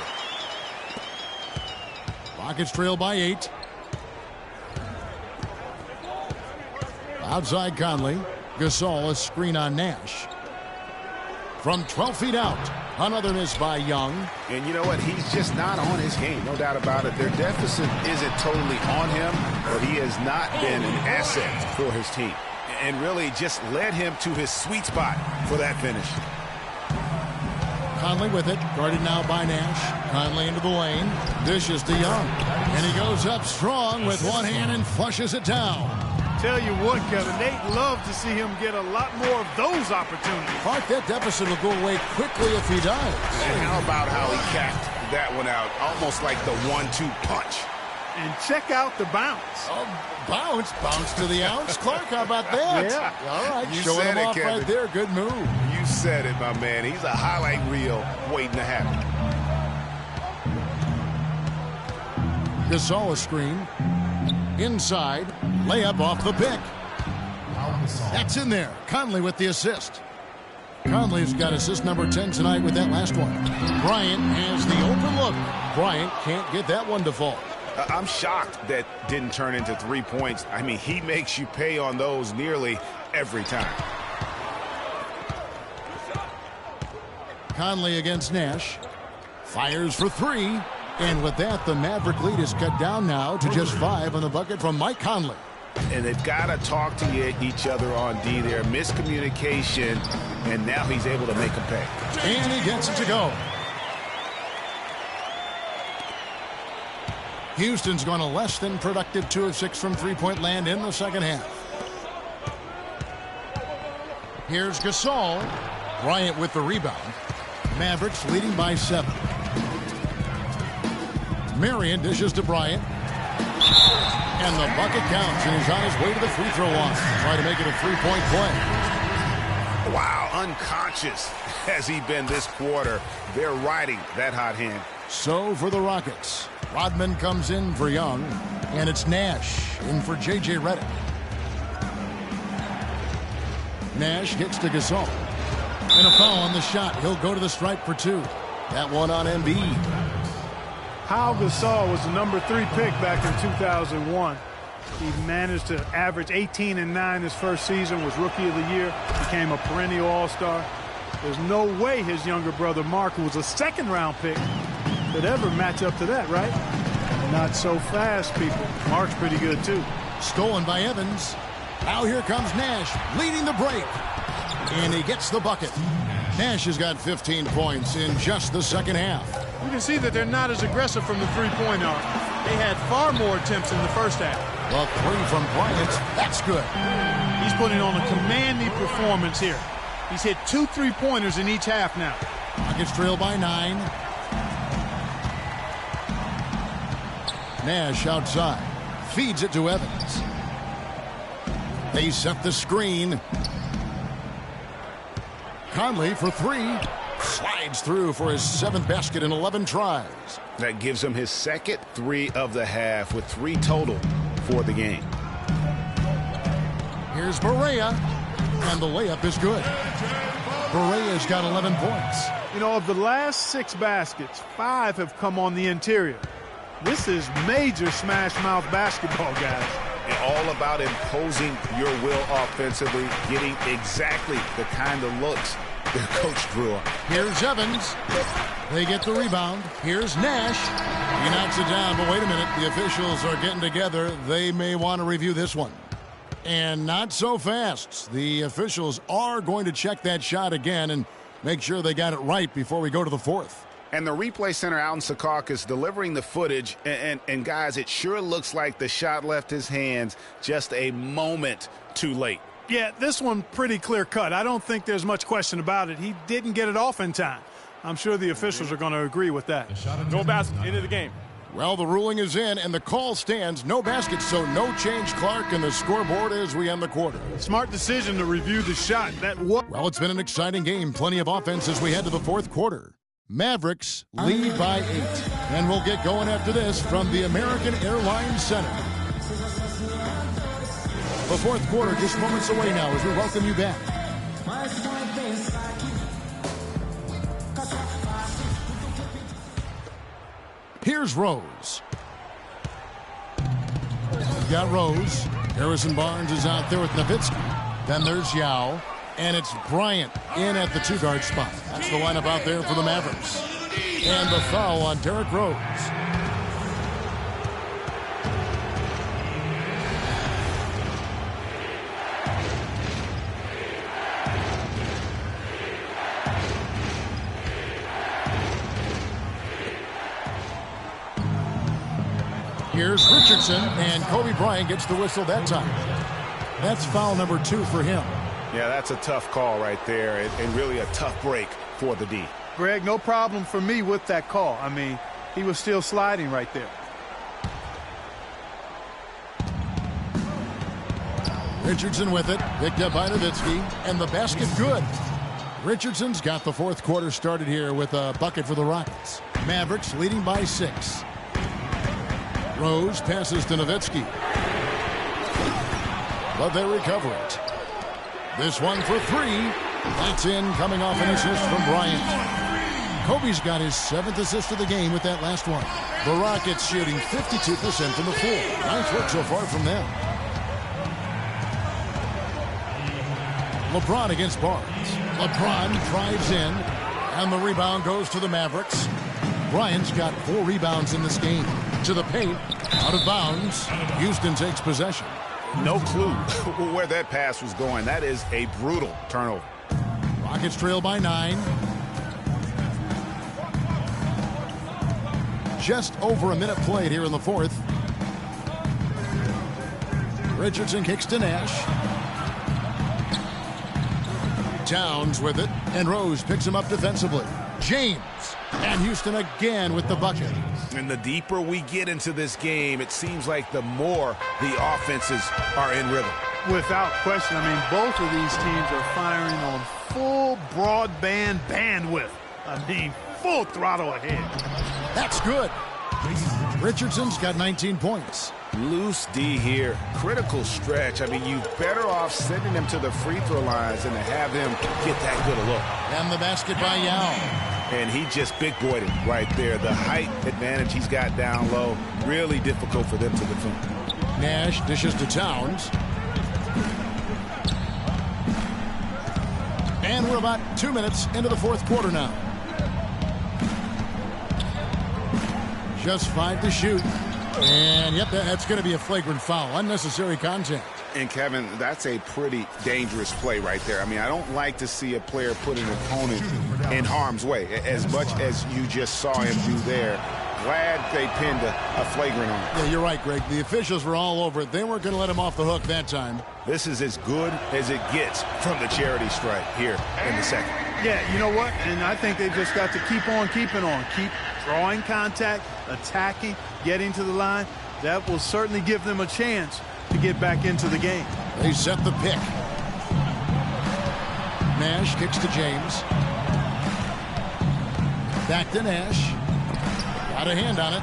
Rockets trail by 8. Outside Conley. Gasol, a screen on Nash. From 12 feet out. Another miss by Young. And you know what? He's just not on his game. No doubt about it. Their deficit isn't totally on him, but he has not been an asset for his team. And really just led him to his sweet spot for that finish. Conley with it. Guarded now by Nash. Conley into the lane. Dishes to Young. And he goes up strong with one hand and flushes it down. Tell you what, Kevin, they'd love to see him get a lot more of those opportunities. Clark, that deficit will go away quickly if he does. And how about how he capped that one out? Almost like the 1-2 punch. And check out the bounce. Bounce to the ounce. Clark, how about that? Yeah. All right, You showing said him it, off Kevin. right there. Good move. You said it, my man. He's a highlight reel waiting to happen. Gasol, a screen. Inside. Layup off the pick. That's in there. Conley with the assist. Conley's got assist number 10 tonight with that last one. Bryant has the open look. Bryant can't get that one to fall. I'm shocked that didn't turn into 3 points. I mean, he makes you pay on those nearly every time. Conley against Nash. Fires for 3. And with that, the Maverick lead is cut down now to just 5 on the bucket from Mike Conley. And they've got to talk to each other on D there. Miscommunication, and now he's able to make a pay. And he gets it to go. Houston's gone a less than productive 2 of 6 from three-point land in the second half. Here's Gasol. Bryant with the rebound. Mavericks leading by 7. Marion dishes to Bryant. And the bucket counts, and he's on his way to the free throw line. Try to make it a 3-point play. Wow, unconscious has he been this quarter. They're riding that hot hand. So for the Rockets, Rodman comes in for Young, and it's Nash in for J.J. Redick. Nash gets to Gasol. And a foul on the shot. He'll go to the stripe for 2. That one on Embiid. Pau Gasol was the number 3 pick back in 2001. He managed to average 18 and 9 his first season, was Rookie of the Year, became a perennial All-Star. There's no way his younger brother Mark, who was a second-round pick, could ever match up to that, right? Not so fast, people. Mark's pretty good, too. Stolen by Evans. Now here comes Nash, leading the break. And he gets the bucket. Nash has got 15 points in just the second half. You can see that they're not as aggressive from the three-point arc. They had far more attempts in the first half. The 3 from Bryant, that's good. He's putting on a commanding performance here. He's hit 2 3-pointers in each half now. Rockets trail by 9. Nash outside. Feeds it to Evans. They set the screen. Conley for 3. Slides through for his 7th basket in 11 tries. That gives him his second 3 of the half with 3 total for the game. Here's Barea. And the layup is good. Barea's got 11 points. You know, of the last 6 baskets, 5 have come on the interior. This is major smash mouth basketball, guys. all about imposing your will offensively, getting exactly the kind of looks their coach drew up. Here's Evans. They get the rebound. Here's Nash. He knocks it down, but wait a minute. The officials are getting together. They may want to review this one. And not so fast. The officials are going to check that shot again and make sure they got it right before we go to the fourth. And the replay center out in Secaucus delivering the footage. And guys, it sure looks like the shot left his hands just a moment too late. Yeah, this one pretty clear cut. I don't think there's much question about it. He didn't get it off in time. I'm sure the officials are going to agree with that. No basket, end of the game. Well, the ruling is in, and the call stands. No basket, so no change, Clark, and the scoreboard as we end the quarter. Smart decision to review the shot. Well, it's been an exciting game. Plenty of offense as we head to the fourth quarter. Mavericks lead by 8. And we'll get going after this from the American Airlines Center. The fourth quarter just moments away now as we welcome you back. Here's Rose. We've got Rose. Harrison Barnes is out there with Nowitzki. Then there's Yao. And it's Bryant in at the two-guard spot. That's the lineup out there for the Mavericks. And the foul on Derrick Rose. Here's Richardson, and Kobe Bryant gets the whistle that time. That's foul number 2 for him. Yeah, that's a tough call right there, and really a tough break for the D. Greg, no problem for me with that call. I mean, he was still sliding right there. Richardson with it, picked up by Nowitzki, and the basket good. Richardson's got the fourth quarter started here with a bucket for the Rockets. Mavericks leading by 6. Rose passes to Nowitzki. But they recover it. This one for 3. That's in, coming off an assist from Bryant. Kobe's got his 7th assist of the game with that last one. The Rockets shooting 52% from the floor. Nice work so far from them. LeBron against Barnes. LeBron drives in, and the rebound goes to the Mavericks. Bryant's got 4 rebounds in this game. To the paint, out of bounds. Houston takes possession. No clue where that pass was going. That is a brutal turnover. Rockets trail by 9. Just over a minute played here in the fourth. Richardson kicks to Nash. Towns with it, and Rose picks him up defensively. James, and Houston again with the bucket. And the deeper we get into this game, it seems like the more the offenses are in rhythm. Without question. I mean, both of these teams are firing on full broadband bandwidth. I mean, full throttle ahead. That's good. Richardson's got 19 points. Loose D here. Critical stretch. I mean, you're better off sending him to the free throw lines than to have him get that good a look. And the basket by Yao. And he just big-boyed it right there. The height advantage he's got down low, really difficult for them to defend. Nash dishes to Towns. And we're about 2 minutes into the fourth quarter now. Just 5 to shoot. And, yep, that's going to be a flagrant foul. Unnecessary contact. And, Kevin, that's a pretty dangerous play right there. I mean, I don't like to see a player put an opponent in harm's way, as much as you just saw him do there. Glad they pinned a flagrant on him. Yeah, you're right, Greg. The officials were all over it. They weren't going to let him off the hook that time. This is as good as it gets from the charity stripe here in the second. Yeah, you know what? And I think they just got to keep on keeping on. Keep drawing contact, attacking, getting to the line. That will certainly give them a chance to get back into the game. They set the pick. Nash kicks to James. Back to Nash. Got a hand on it.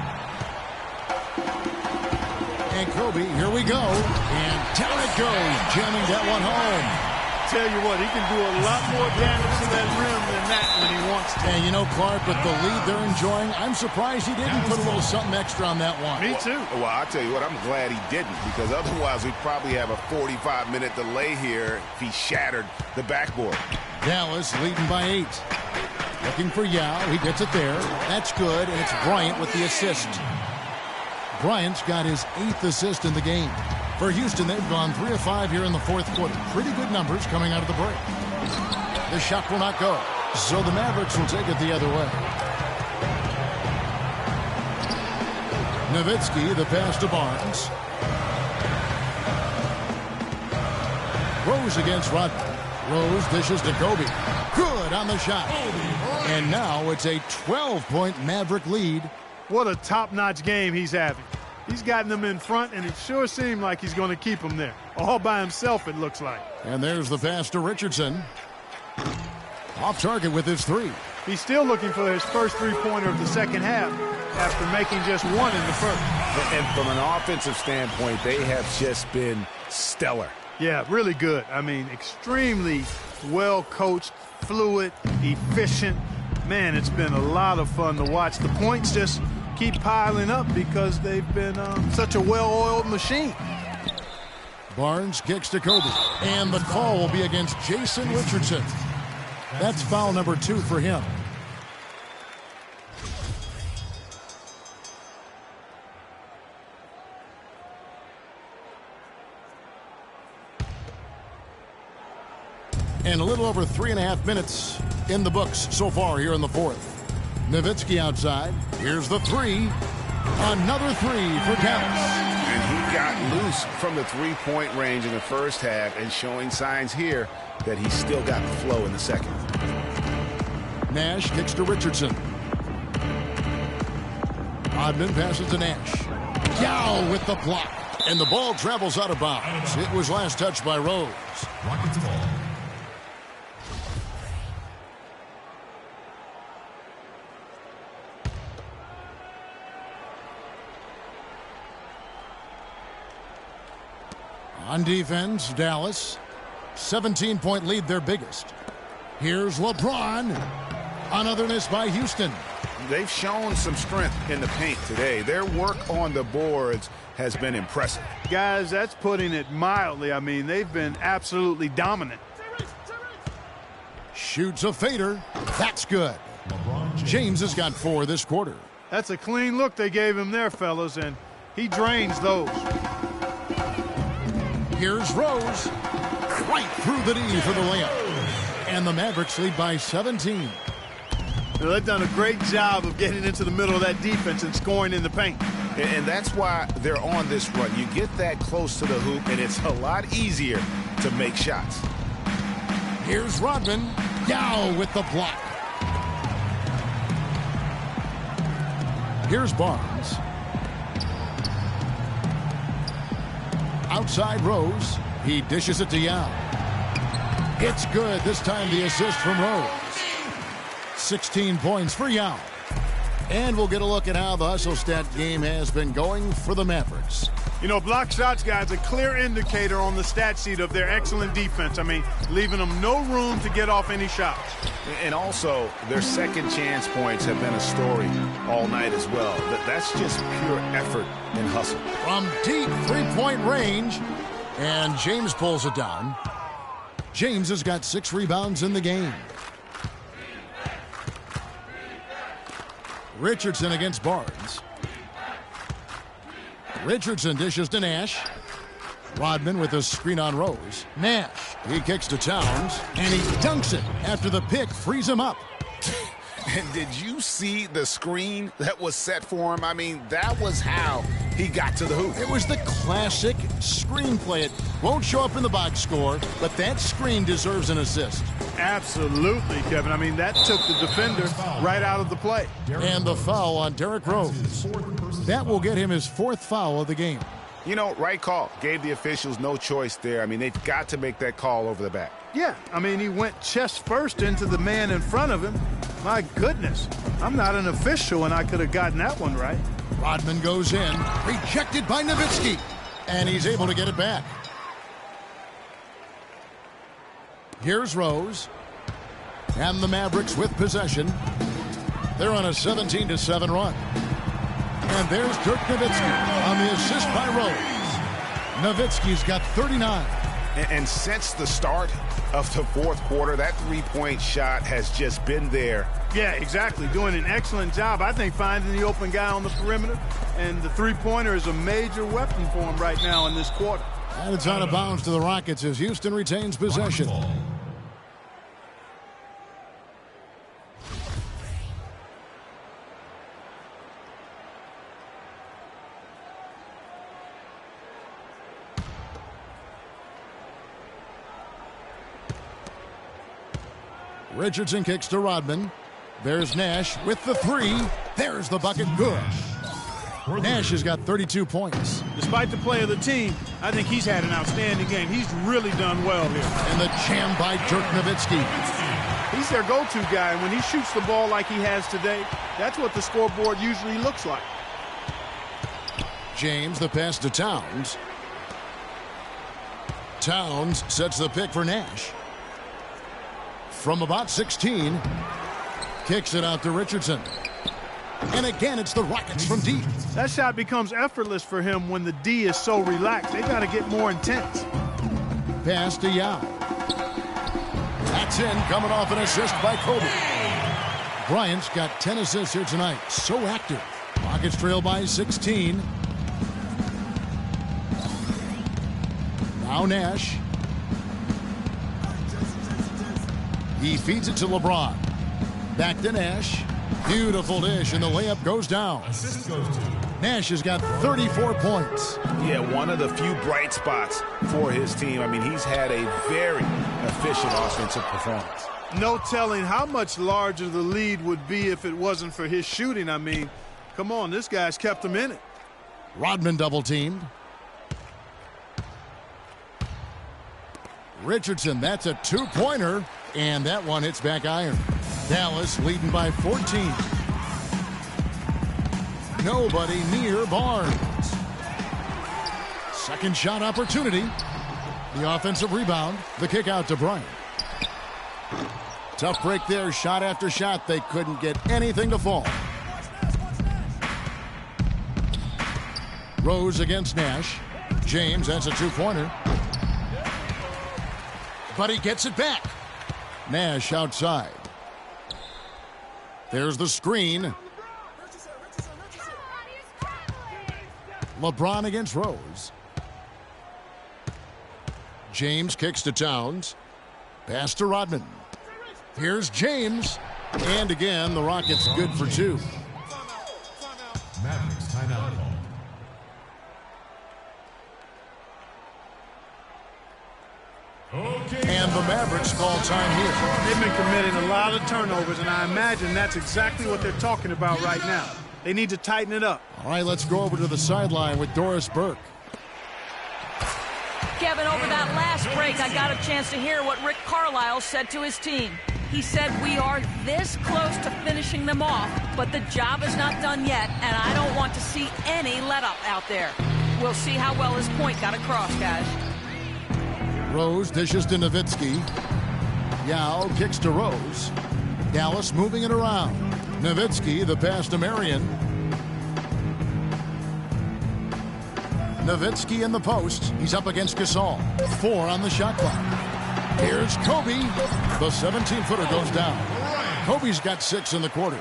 And Kobe, here we go. And down it goes, jamming that one home. tell you what, he can do a lot more damage to that rim than that when he wants to. And you know, Clark, with the lead they're enjoying, I'm surprised he didn't put a little something extra on that one. Me too. Well, I'll tell you what, I'm glad he didn't, because otherwise we'd probably have a 45-minute delay here if he shattered the backboard. Dallas leading by 8. Looking for Yao. He gets it there. That's good, and it's Bryant with the assist. Bryant's got his 8th assist in the game. For Houston, they've gone 3 of 5 here in the 4th quarter. Pretty good numbers coming out of the break. The shot will not go, so the Mavericks will take it the other way. Nowitzki, the pass to Barnes. Rose against Rodman. Rose dishes to Kobe. Good on the shot. And now it's a 12-point Maverick lead. What a top-notch game he's having. He's gotten them in front, and it sure seemed like he's going to keep them there. All by himself, it looks like. And there's the pass to Richardson. Off target with his 3. He's still looking for his first three-pointer of the second half after making just one in the first. And from an offensive standpoint, they have just been stellar. Yeah, really good. I mean, extremely well-coached, fluid, efficient. Man, it's been a lot of fun to watch. The points just keep piling up because they've been such a well-oiled machine. Barnes kicks to Kobe. And the call will be against Jason Richardson. That's foul number 2 for him. And a little over 3.5 minutes in the books so far here in the 4th. Nowitzki outside. Here's the 3. Another 3 for Dallas. And he got loose from the three-point range in the first half and showing signs here that he's still got the flow in the second. Nash kicks to Richardson. Rodman passes to Nash. Yao with the block. And the ball travels out of bounds. It was last touched by Rose. Rockets ball. On defense, Dallas. 17-point lead, their biggest. Here's LeBron. Another miss by Houston. They've shown some strength in the paint today. Their work on the boards has been impressive. Guys, that's putting it mildly. I mean, they've been absolutely dominant. Shoots a fader. That's good. James has got 4 this quarter. That's a clean look they gave him there, fellas, and he drains those. Here's Rose. Right through the D for the layup. And the Mavericks lead by 17. Now, they've done a great job of getting into the middle of that defense and scoring in the paint. And that's why they're on this run. You get that close to the hoop, and it's a lot easier to make shots. Here's Rodman. Yao with the block. Here's Barnes. Outside Rose. He dishes it to Yao. It's good. This time the assist from Rose. 16 points for Yao. And we'll get a look at how the hustle stat game has been going for the Mavericks. You know, block shots, guys, a clear indicator on the stat sheet of their excellent defense. I mean, leaving them no room to get off any shots. And also, their second chance points have been a story all night as well. That's just pure effort and hustle. From deep three-point range, and James pulls it down. James has got 6 rebounds in the game. Richardson against Barnes. Richardson dishes to Nash. Rodman with a screen on Rose. Nash, he kicks to Towns, and he dunks it after the pick frees him up. And did you see the screen that was set for him? I mean, that was how he got to the hoop. It was the classic screenplay. It won't show up in the box score, but that screen deserves an assist. Absolutely, Kevin. I mean, that took the defender right out of the play. And the foul on Derrick Rose. That will get him his 4th foul of the game. You know, right call. Gave the officials no choice there. I mean, they've got to make that call over the back. Yeah, I mean, he went chest first into the man in front of him. My goodness, I'm not an official, and I could have gotten that one right. Rodman goes in, rejected by Nowitzki, and he's able to get it back. Here's Rose. And the Mavericks with possession. They're on a 17-7 run. And there's Dirk Nowitzki on the assist by Rose. Nowitzki's got 39. And since the start of the fourth quarter, that three-point shot has just been there. Yeah, exactly. Doing an excellent job, I think, finding the open guy on the perimeter. And the three-pointer is a major weapon for him right now in this quarter. And it's out of bounds to the Rockets as Houston retains possession. Richardson kicks to Rodman. There's Nash with the three. There's the bucket. Good. Nash has got 32 points. Despite the play of the team, I think he's had an outstanding game. He's really done well here. And the jam by Dirk Nowitzki. He's their go-to guy. And when he shoots the ball like he has today, that's what the scoreboard usually looks like. James, the pass to Towns. Towns sets the pick for Nash. From about 16, kicks it out to Richardson. And again, it's the Rockets from deep. That shot becomes effortless for him when the D is so relaxed. They got to get more intense. Pass to Yao. That's in, coming off an assist by Kobe. Bryant's got 10 assists here tonight. So active. Rockets trail by 16. Now Nash. He feeds it to LeBron. Back to Nash. Beautiful dish, and the layup goes down. Nash has got 34 points. Yeah, one of the few bright spots for his team. I mean, he's had a very efficient offensive performance. No telling how much larger the lead would be if it wasn't for his shooting. I mean, come on, this guy's kept him in it. Rodman double teamed. Richardson, that's a two-pointer, and that one hits back iron. Dallas leading by 14. Nobody near Barnes. Second shot opportunity. The offensive rebound. The kick out to Bryant. Tough break there. Shot after shot. They couldn't get anything to fall. Rose against Nash. James, that's a two-pointer. But he gets it back. Nash outside. There's the screen. LeBron against Rose. James kicks to Towns. Pass to Rodman. Here's James. And again, the Rockets good for two. Mavericks timeout. And the Mavericks call time here. They've been committing a lot of turnovers, and I imagine that's exactly what they're talking about right now. They need to tighten it up. All right, let's go over to the sideline with Doris Burke. Kevin, over that last break, I got a chance to hear what Rick Carlisle said to his team. He said, we are this close to finishing them off, but the job is not done yet, and I don't want to see any let-up out there. We'll see how well his point got across, guys. Rose dishes to Nowitzki. Yao kicks to Rose. Dallas moving it around. Nowitzki, the pass to Marion. Nowitzki in the post. He's up against Gasol. 4 on the shot clock. Here's Kobe. The 17-footer goes down. Kobe's got 6 in the quarter.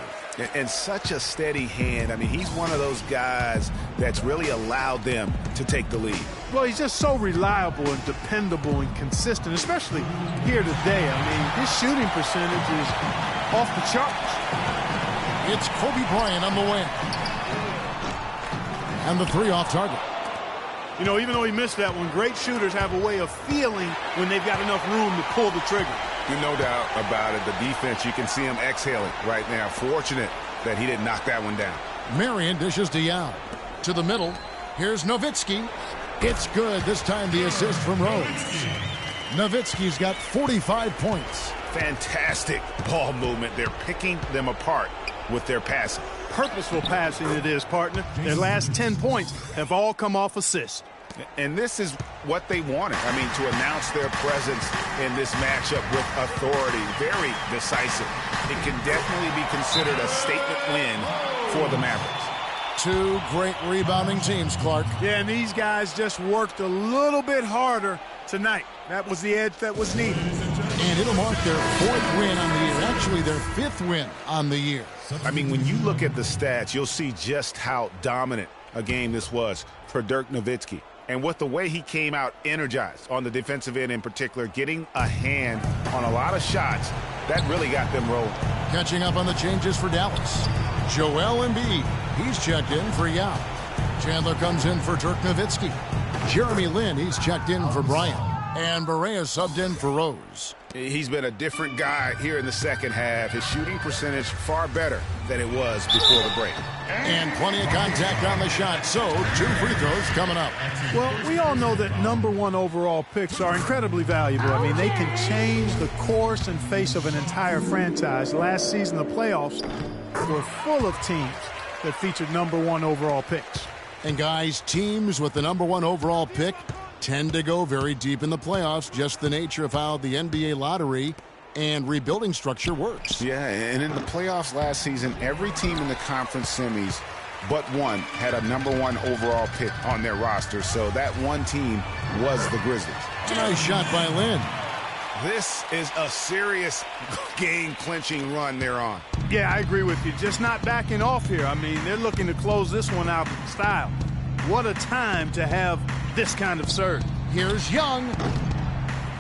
And such a steady hand. I mean, he's one of those guys that's really allowed them to take the lead. Well, he's just so reliable and dependable and consistent, especially here today. I mean, his shooting percentage is off the charts. It's Kobe Bryant on the win. And the 3 off target. You know, even though he missed that one, great shooters have a way of feeling when they've got enough room to pull the trigger. No doubt about it. The defense, you can see him exhaling right now. Fortunate that he didn't knock that one down. Marion dishes to Yao. To the middle. Here's Nowitzki. It's good. This time the assist from Rose. Nowitzki's got 45 points. Fantastic ball movement. They're picking them apart with their passing. Purposeful passing it is, partner. Their last 10 points have all come off assists. And this is what they wanted. I mean, to announce their presence in this matchup with authority, very decisive. It can definitely be considered a statement win for the Mavericks. Two great rebounding teams, Clark. Yeah, and these guys just worked a little bit harder tonight. That was the edge that was needed. And it'll mark their 4th win on the year. Actually, their 5th win on the year. I mean, when you look at the stats, you'll see just how dominant a game this was for Dirk Nowitzki. And with the way he came out energized on the defensive end in particular, getting a hand on a lot of shots, that really got them rolling. Catching up on the changes for Dallas. Joel Embiid, he's checked in for Yao. Chandler comes in for Dirk Nowitzki. Jeremy Lin, he's checked in for Bryant. And Barea subbed in for Rose. He's been a different guy here in the second half. His shooting percentage far better than it was before the break. And plenty of contact on the shot, so 2 free throws coming up. Well, we all know that #1 overall picks are incredibly valuable. I mean, they can change the course and face of an entire franchise. Last season, the playoffs were full of teams that featured #1 overall picks. And guys, teams with the #1 overall pick tend to go very deep in the playoffs, just the nature of how the NBA lottery and rebuilding structure works. Yeah, and in the playoffs last season, every team in the conference semis but one had a #1 overall pick on their roster, so that one team was the Grizzlies. Nice shot by Lin. This is a serious game-clinching run they're on. Yeah, I agree with you. Just not backing off here. I mean, they're looking to close this one out with style. What a time to have this kind of serve. Here's Young.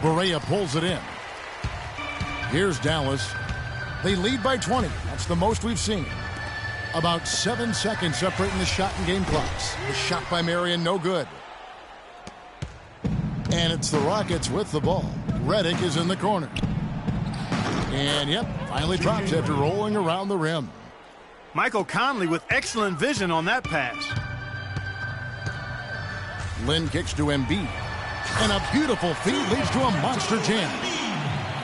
Barea pulls it in. Here's Dallas. They lead by 20. That's the most we've seen. About 7 seconds separating the shot and game clocks. The shot by Marion, no good. And it's the Rockets with the ball. Redick is in the corner. And, yep, finally drops after rolling around the rim. Michael Conley with excellent vision on that pass. Lin kicks to Embiid. And a beautiful feed leads to a monster jam.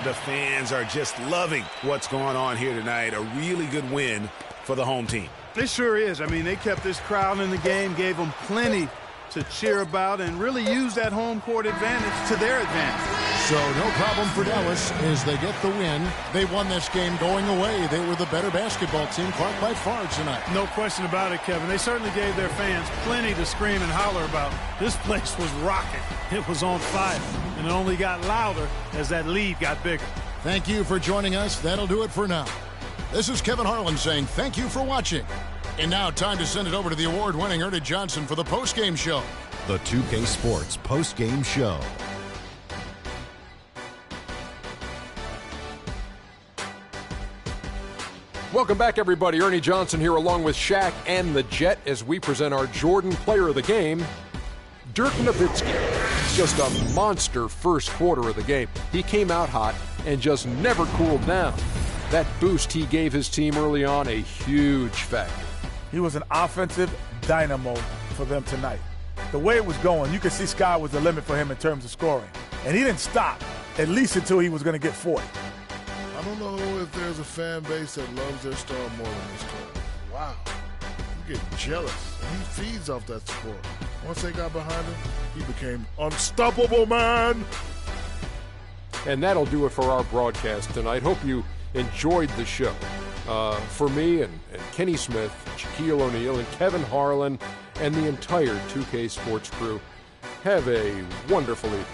The fans are just loving what's going on here tonight. A really good win for the home team. It sure is. I mean, they kept this crowd in the game, gave them plenty to cheer about, and really used that home court advantage to their advantage. So no problem for Dallas as they get the win. They won this game going away. They were the better basketball team, Clark, by far tonight. No question about it, Kevin. They certainly gave their fans plenty to scream and holler about. This place was rocking. It was on fire, and it only got louder as that lead got bigger. Thank you for joining us. That'll do it for now. This is Kevin Harlan saying thank you for watching. And now time to send it over to the award-winning Ernie Johnson for the post-game show. The 2K Sports post-game show. Welcome back, everybody. Ernie Johnson here along with Shaq and the Jet as we present our Jordan Player of the Game, Dirk Nowitzki. Just a monster first quarter of the game. He came out hot and just never cooled down. That boost he gave his team early on, a huge factor. He was an offensive dynamo for them tonight. The way it was going, you could see sky was the limit for him in terms of scoring. And he didn't stop, at least until he was going to get 40. I don't know if there's a fan base that loves their star more than this club. Wow. I'm getting jealous. And he feeds off that support. Once they got behind him, he became unstoppable, man. And that'll do it for our broadcast tonight. Hope you enjoyed the show. For me and Kenny Smith, Shaquille O'Neal, and Kevin Harlan, and the entire 2K Sports crew, have a wonderful evening.